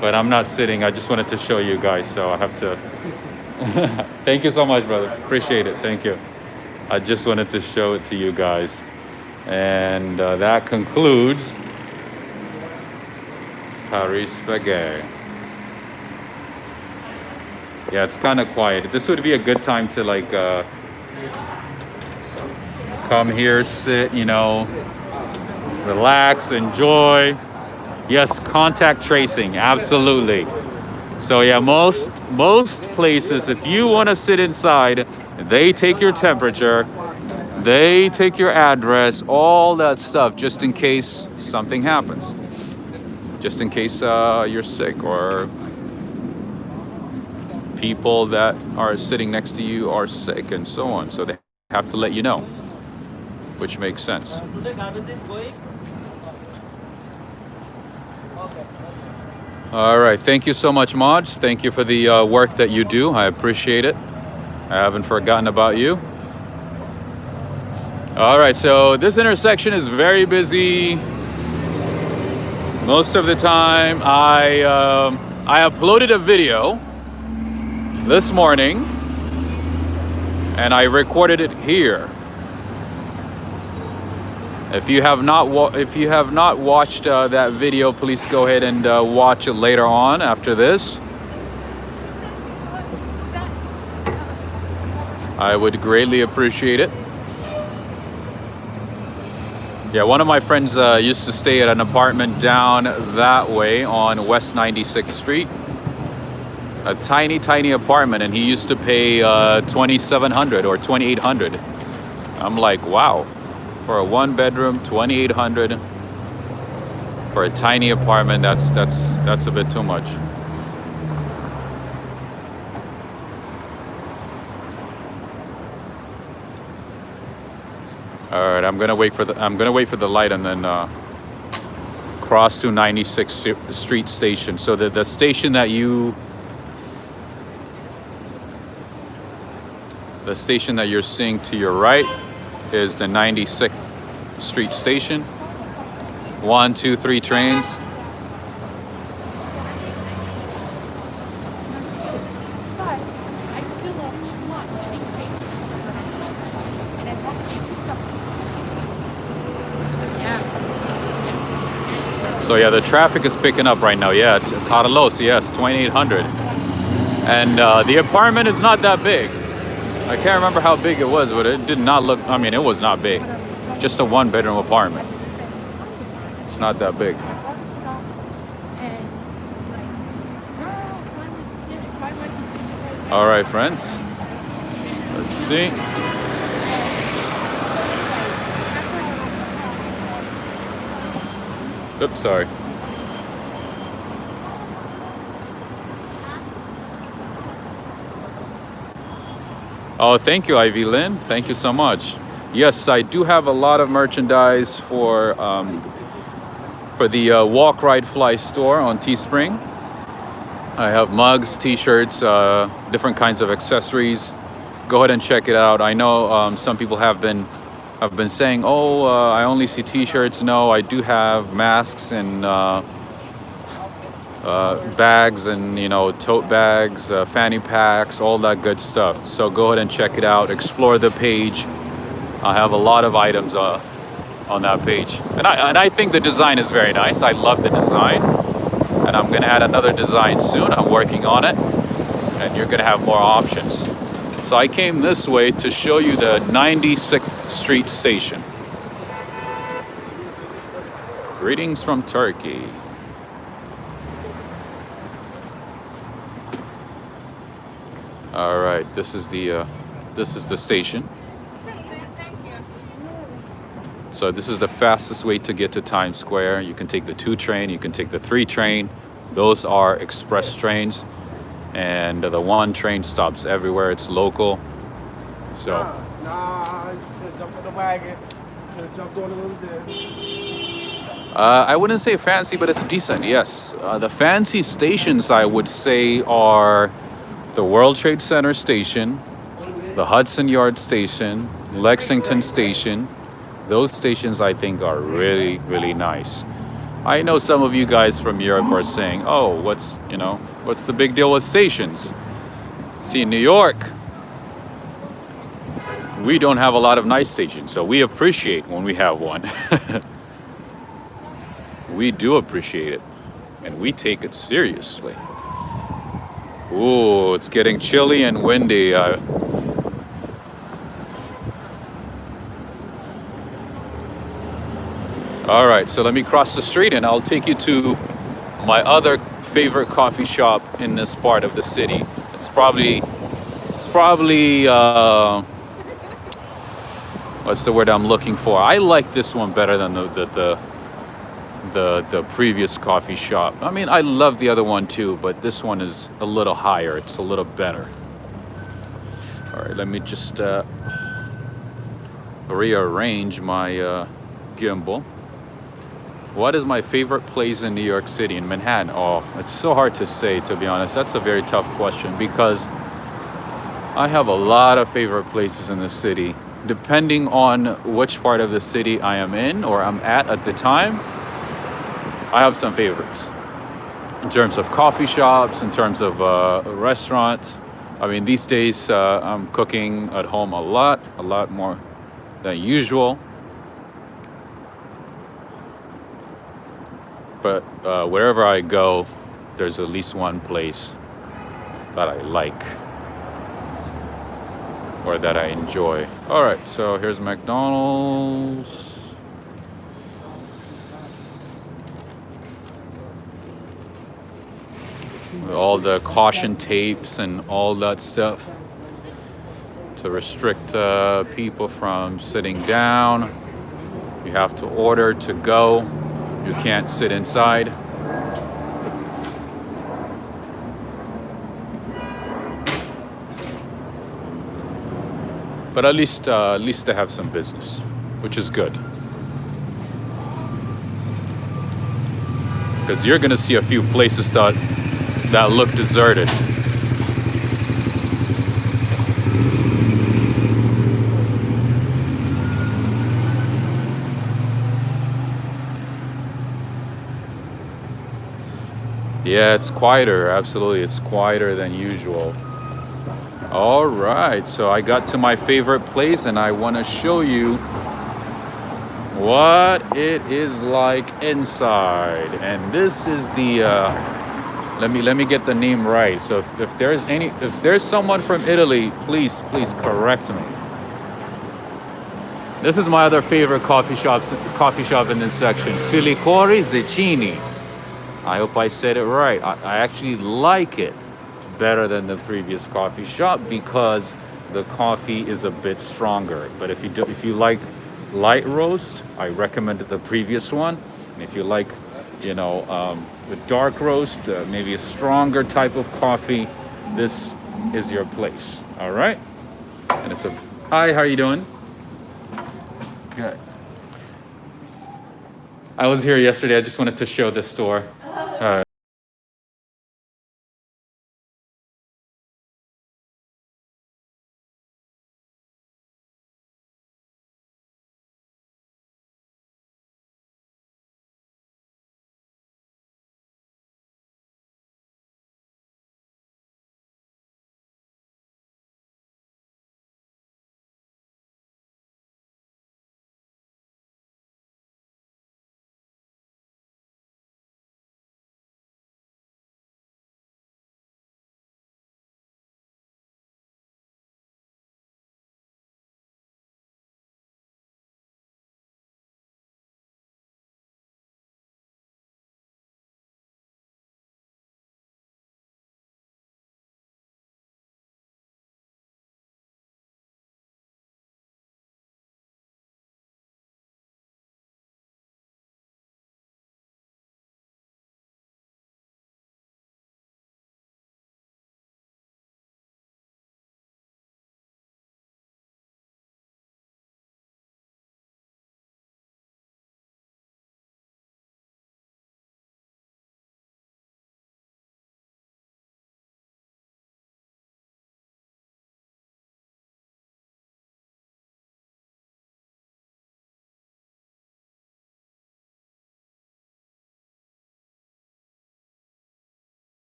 But I'm not sitting. I just wanted to show you guys, so I have to. Thank you so much, brother. Appreciate it. Thank you. I just wanted to show it to you guys. And that concludes Paris Spaghetti. Yeah, it's kind of quiet. This would be a good time to like come here, sit, relax, enjoy. Yes, contact tracing, absolutely. So yeah, most places, if you want to sit inside, they take your temperature, they take your address, all that stuff, just in case something happens. Just in case you're sick or people that are sitting next to you are sick and so on. So they have to let you know, which makes sense.
Today garbage is going.
All right. Thank you so much, Mods. Thank you for the work that you do. I appreciate it. I haven't forgotten about you. All right. So this intersection is very busy. Most of the time, I uploaded a video this morning, and I recorded it here. If you have not watched that video, please go ahead and watch it later on after this. I would greatly appreciate it. Yeah, one of my friends used to stay at an apartment down that way on West 96th Street. A tiny, tiny apartment, and he used to pay $2,700 or $2,800. I'm like, wow, for a one bedroom, $2,800 for a tiny apartment. That's a bit too much. All right, I'm gonna wait for the light and then cross to 96th Street station. So the station that you're seeing to your right is the 96th Street station. 1, 2, 3 trains.
But I still want to increase. And I want to do something. Yes.
So yeah, the traffic is picking up right now. Yeah, Carlos, yes, 2,800. And the apartment is not that big. I can't remember how big it was, but it did not look, I mean, it was not big. Just a one bedroom apartment. It's not that big. All right, friends. Let's see. Oops, sorry. Oh, thank you, Ivy Lynn. Thank you so much. Yes, I do have a lot of merchandise for the Walk, Ride, Fly store on Teespring. I have mugs, T-shirts, different kinds of accessories. Go ahead and check it out. I know some people have been saying, "Oh, I only see T-shirts." No, I do have masks and bags and tote bags, fanny packs, all that good stuff. So go ahead and check it out. Explore the page. I have a lot of items on that page, and I think the design is very nice. I love the design, and I'm gonna add another design soon. I'm working on it, and you're gonna have more options. So I came this way to show you the 96th Street station. Greetings from Turkey. All right, this is the station. So this is the fastest way to get to Times Square. You can take the 2 train, you can take the 3 train. Those are express trains, and the 1 train stops everywhere. It's local. So.
Nah, you should have jumped on the wagon. Should have jumped on a little bit.
I wouldn't say fancy, but it's decent. Yes, the fancy stations I would say are the World Trade Center station, the Hudson Yards station, Lexington station. Those stations I think are really, really nice. I know some of you guys from Europe are saying, "Oh, what's the big deal with stations?" See, in New York, we don't have a lot of nice stations, so we appreciate when we have one. We do appreciate it, and we take it seriously. Ooh, it's getting chilly and windy. All right, so let me cross the street and I'll take you to my other favorite coffee shop in this part of the city. It's probably what's the word I'm looking for? I like this one better than the previous coffee shop. I mean, I love the other one too, but this one is a little higher. It's a little better. All right, let me just rearrange my gimbal. What is my favorite place in New York City, in Manhattan? Oh, it's so hard to say, to be honest. That's a very tough question because I have a lot of favorite places in the city. Depending on which part of the city I am in or I'm at the time, I have some favorites. In terms of coffee shops, in terms of restaurants. I mean, these days I'm cooking at home a lot more than usual. But wherever I go, there's at least one place that I like. or that I enjoy. All right, so here's McDonald's. With all the caution tapes and all that stuff to restrict people from sitting down. You have to order to go. You can't sit inside. But at least they have some business, which is good. Because you're gonna see a few places that look deserted. Yeah, it's quieter. Absolutely, it's quieter than usual. All right, so I got to my favorite place and I want to show you what it is like inside. And this is the let me get the name right. So if there's someone from Italy, please correct me. This is my other favorite coffee shop in this section, ⁴ «ᴷ⁶⁰. I hope I said it right. I actually like it better than the previous coffee shop because the coffee is a bit stronger. But if you like light roast, I recommend the previous one. And if you like, the dark roast, maybe a stronger type of coffee, this is your place. All right. And hi, how are you doing? Good. I was here yesterday. I just wanted to show this store.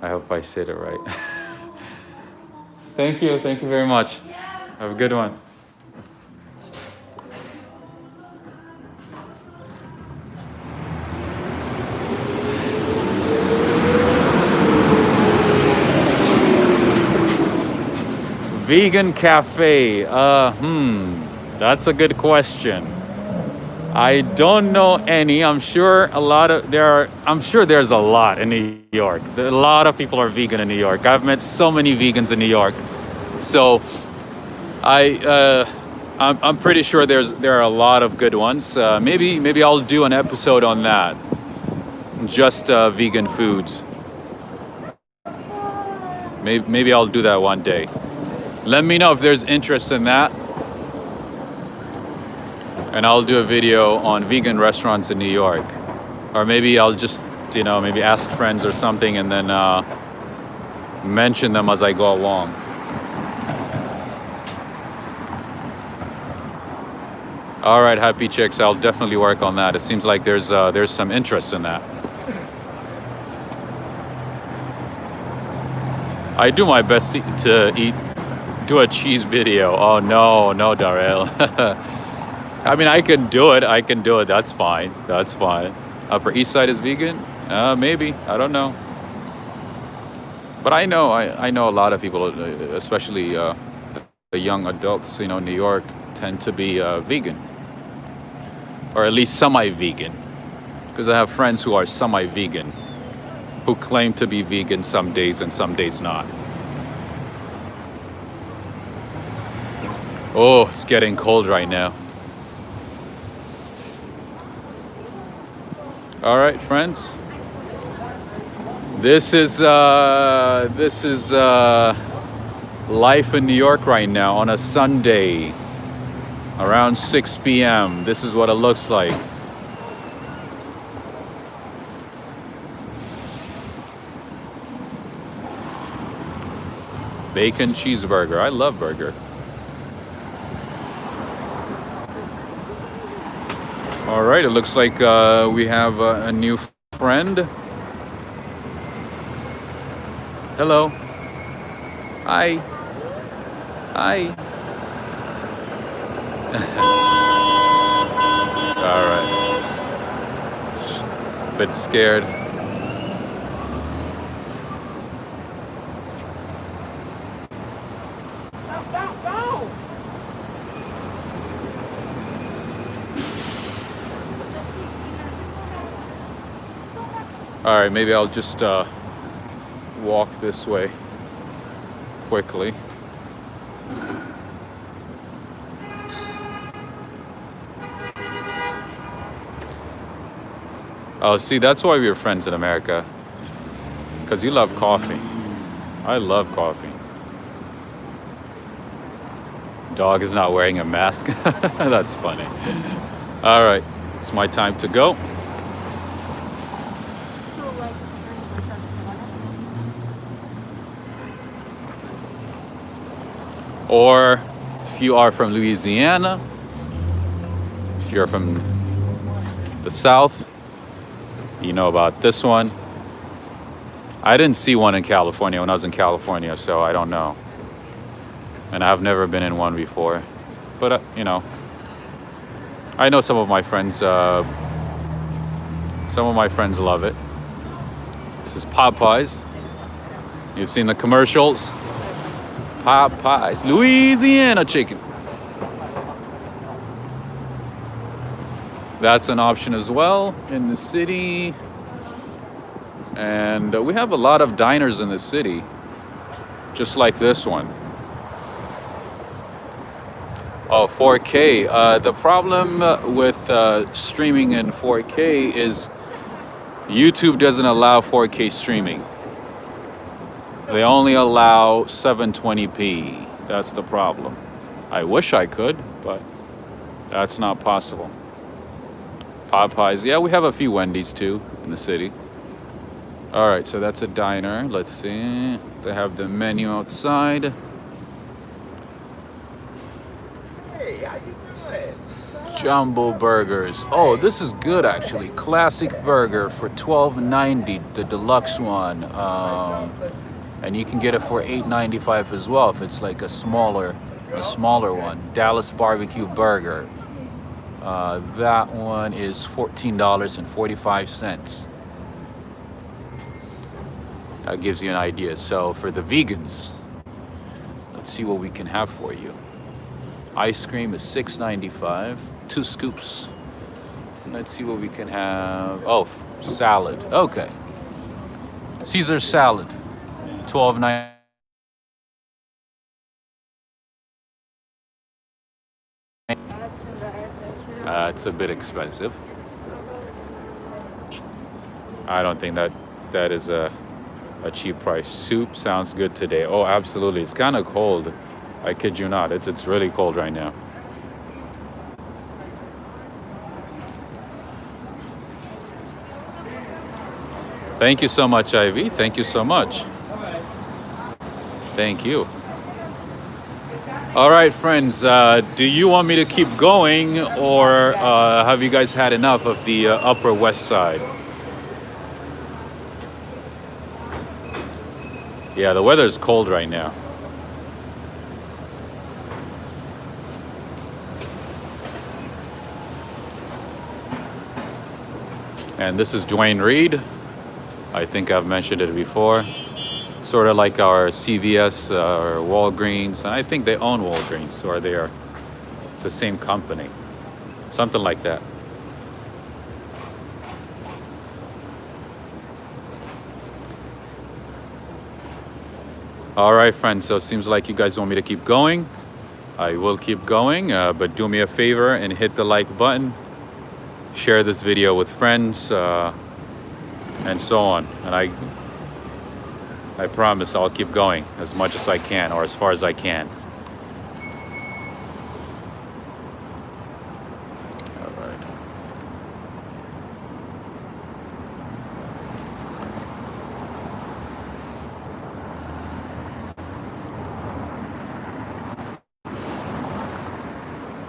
I hope I said it right. Thank you very much. Have a good one. Vegan cafe. That's a good question. I don't know any. I'm sure there's a lot in New York. A lot of people are vegan in New York. I've met so many vegans in New York. So I'm pretty sure there are a lot of good ones. Maybe I'll do an episode on that. Just vegan foods. Maybe I'll do that one day. Let me know if there's interest in that. And I'll do a video on vegan restaurants in New York. Or maybe I'll just, maybe ask friends or something and then mention them as I go along. All right, happy chicks. I'll definitely work on that. It seems like there's some interest in that. I do my best to do a cheese video. Oh no, Darrell. I mean, I can do it. That's fine. Upper East Side is vegan? Maybe. I don't know. But I know a lot of people, especially the young adults, New York, tend to be vegan. Or at least semi-vegan. Because I have friends who are semi-vegan, who claim to be vegan some days and some days not. Oh, it's getting cold right now. All right, friends. This is life in New York right now on a Sunday, around 6 p.m. This is what it looks like. Bacon cheeseburger. I love burger. All right, it looks like we have a new friend. Hello. Hi. All right. Bit scared. All right, maybe I'll just walk this way quickly. Oh, see, that's why we're friends in America. Because you love coffee. I love coffee. Dog is not wearing a mask. That's funny. All right, it's my time to go. Or if you are from Louisiana, if you're from the South, you know about this one. I didn't see one in California when I was in California, so I don't know. And I've never been in one before. But, I know some of my friends love it. This is Popeyes. You've seen the commercials. Popeyes, Louisiana chicken. That's an option as well in the city. And we have a lot of diners in the city, just like this one. Oh, 4K. The problem with streaming in 4K is YouTube doesn't allow 4K streaming. They only allow 720p. That's the problem. I wish I could, but that's not possible. Popeyes. Yeah, we have a few Wendy's too in the city. All right, so that's a diner. Let's see. They have the menu outside.
Hey, how you doing?
Jumbo burgers. Oh, this is good actually. Classic burger for $12.90, the deluxe one. And you can get it for $8.95 as well if it's like a smaller one. Dallas barbecue burger. That one is $14.45. That gives you an idea. So for the vegans, let's see what we can have for you. Ice cream is $6.95, 2 scoops. Let's see what we can have. Oh, salad. Okay. Caesar salad, $12.90. It's a bit expensive. I don't think that is a cheap price. Soup sounds good today. Oh, absolutely. It's kind of cold. I kid you not. It's really cold right now. Thank you so much, Ivy. Thank you so much. Thank you. All right, friends. Do you want me to keep going, or have you guys had enough of the Upper West Side? Yeah, the weather is cold right now. And this is Duane Reade. I think I've mentioned it before. Sort of like our CVS or Walgreens. And I think they own Walgreens, or it's the same company. Something like that. All right, friends. So it seems like you guys want me to keep going. I will keep going, but do me a favor and hit the like button. Share this video with friends, and so on. And I promise I'll keep going as much as I can, or as far as I can. All right.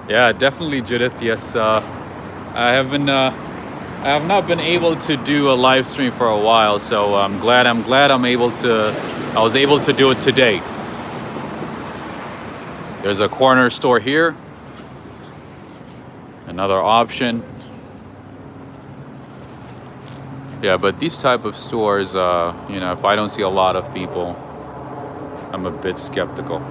Yeah, definitely, Judith. Yes, I have not been able to do a live stream for a while, so I'm glad I was able to do it today. There's a corner store here. Another option. Yeah, but these type of stores, if I don't see a lot of people, I'm a bit skeptical.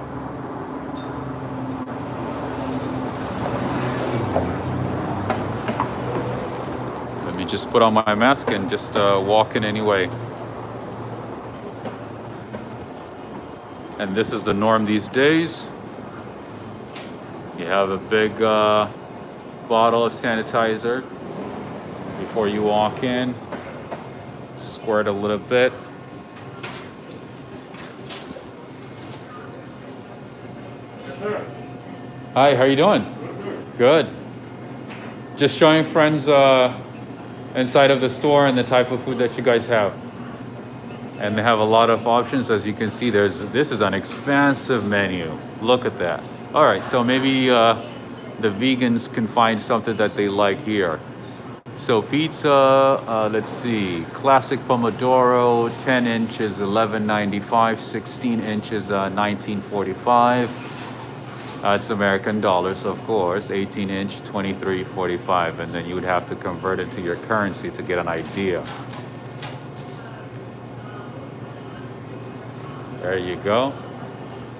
Just put on my mask and just walk in anyway. And this is the norm these days. You have a big bottle of sanitizer before you walk in. Squirt a little bit.
Yes, sir.
Hi, how you doing? Good. Just showing friends inside of the store and the type of food that you guys have. And they have a lot of options. As you can see, this is an expansive menu. Look at that. All right, so maybe the vegans can find something that they like here. So pizza, let's see, classic pomodoro, 10 inches, $11.95, 16 inches, $19.45. It's American dollars, of course, 18-inch, $23.45, and then you would have to convert it to your currency to get an idea. There you go.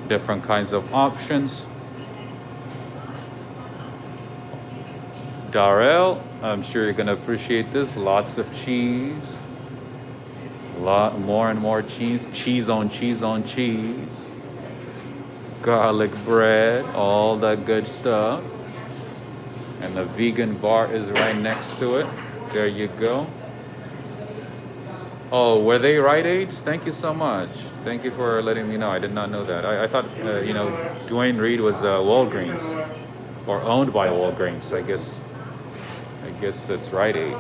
Different kinds of options. Darrell, I'm sure you're gonna appreciate this. Lots of cheese. A lot more and more cheese. Cheese on cheese on cheese. Garlic bread, all that good stuff. And the vegan bar is right next to it. There you go. Oh, were they Rite Aids? Thank you so much. Thank you for letting me know. I did not know that. I thought, Duane Reade was Walgreens, or owned by Walgreens. I guess that's Rite Aid.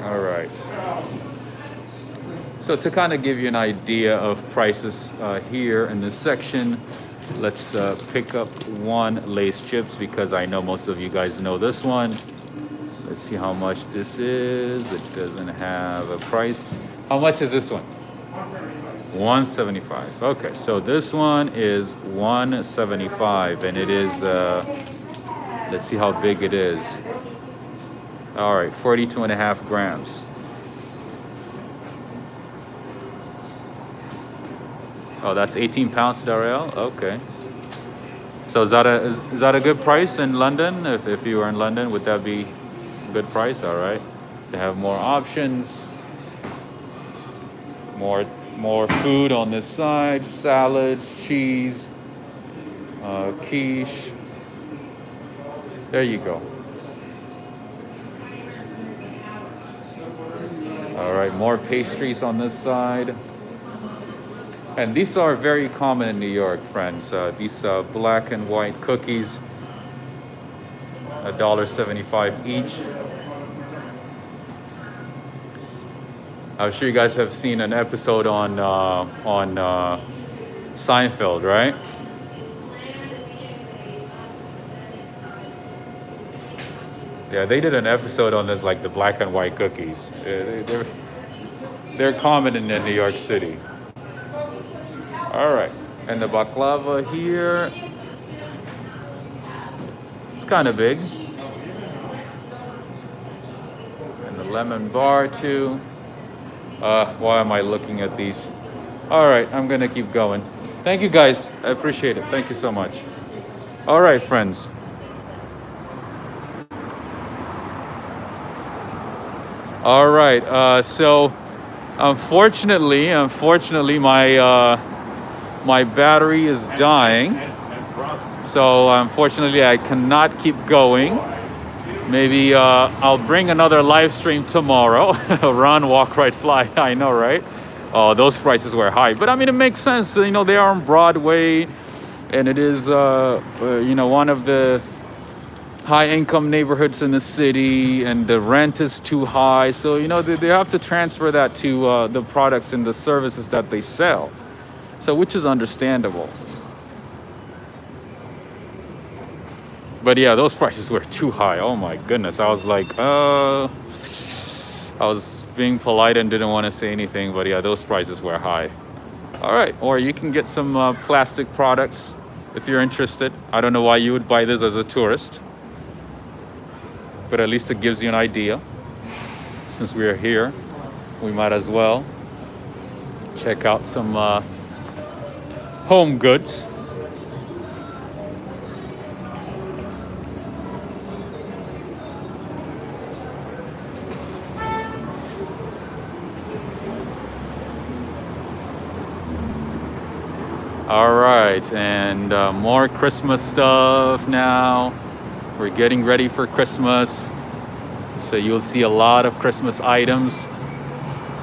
All right. So to kind of give you an idea of prices here in this section, let's pick up one Lay's chips, because I know most of you guys know this one. Let's see how much this is. It doesn't have a price. How much is this one? $1.75. Okay, so this one is $1.75, and it is, let's see how big it is. All right, 42.5 grams. Oh, that's 18 pounds, Darrell? Okay. So is that a good price in London? If you were in London, would that be a good price? All right. They have more options. More food on this side. Salads, cheese, quiche. There you go. All right, more pastries on this side. And these are very common in New York, friends. These black and white cookies, $1.75 each. I'm sure you guys have seen an episode on Seinfeld, right? Yeah, they did an episode on this, like the black and white cookies. They're common in New York City. All right, and the baklava here, it's kind of big. And the lemon bar too. Why am I looking at these? All right, I'm gonna keep going. Thank you guys, I appreciate it. Thank you so much. All right, friends. All right, so unfortunately, my battery is dying. So unfortunately, I cannot keep going. Maybe I'll bring another live stream tomorrow. Run, walk, ride, fly. I know, right? Oh, those prices were high, but I mean, it makes sense. You know, they are on Broadway, and it is, you know, one of the high-income neighborhoods in the city, and the rent is too high. So, you know, they have to transfer that to the products and the services that they sell. So, which is understandable. But yeah, those prices were too high. Oh my goodness. I was like, I was being polite and didn't want to say anything, but yeah, those prices were high. All right, or you can get some plastic products if you're interested. I don't know why you would buy this as a tourist, but at least it gives you an idea. Since we are here, we might as well check out some home goods. All right, and more Christmas stuff now. We're getting ready for Christmas. So you'll see a lot of Christmas items.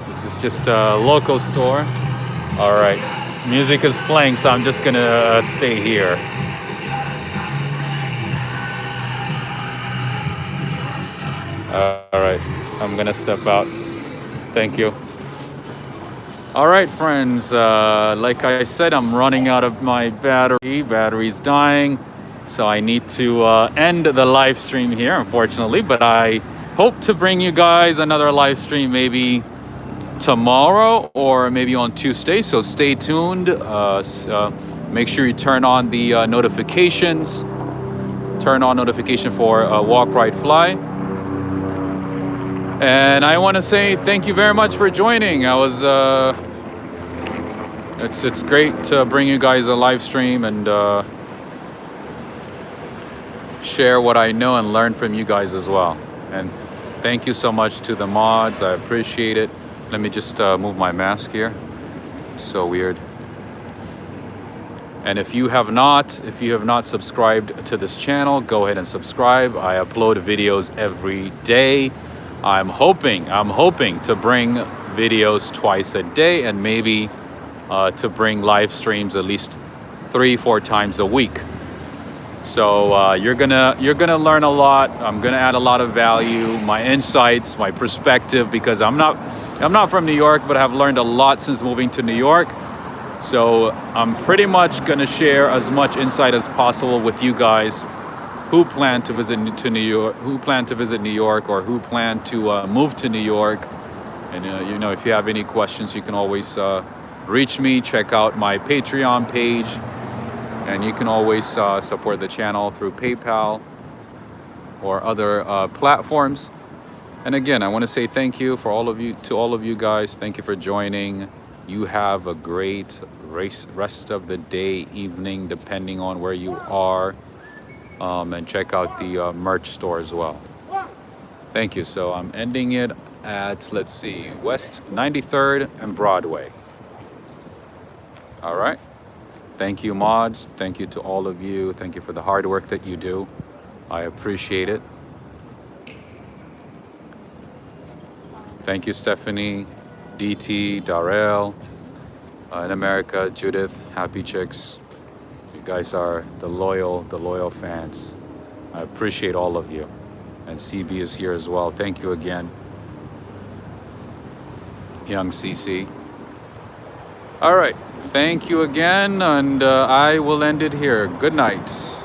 This is just a local store. All right, music is playing, so I'm just gonna stay here. All right, I'm gonna step out. Thank you. All right, friends, like I said, I'm running out of my battery. Battery's dying, so I need to end the live stream here, unfortunately, but I hope to bring you guys another live stream maybe tomorrow or maybe on Tuesday, so stay tuned. Make sure you turn on the notifications. Turn on notification for Walk, Ride, Fly. And I want to say thank you very much for joining. It's great to bring you guys a live stream and share what I know and learn from you guys as well. And thank you so much to the mods. I appreciate it. Let me just move my mask here. So weird. And if you have not subscribed to this channel, go ahead and subscribe. I upload videos every day. I'm hoping to bring videos twice a day, and maybe to bring live streams at least 3-4 times a week. So you're gonna learn a lot. I'm gonna add a lot of value, my insights, my perspective, because I'm not from New York, but I've learned a lot since moving to New York. So I'm pretty much gonna share as much insight as possible with you guys who plan to visit New York, or who plan to move to New York. And you know, if you have any questions, you can always reach me. Check out my Patreon page, and you can always support the channel through PayPal or other platforms. And again, I want to say thank you to all of you guys. Thank you for joining. You have a great rest of the day, evening, depending on where you are. And check out the merch store as well. Thank you. So I'm ending it at, let's see, West 93rd and Broadway. All right. Thank you, mods. Thank you to all of you. Thank you for the hard work that you do. I appreciate it. Thank you, Stephanie, DT, Darrell, in America, Judith, Happy Chicks. You guys are the loyal fans. I appreciate all of you. And CB is here as well. Thank you again. Young CC. All right. Thank you again. And I will end it here. Good night.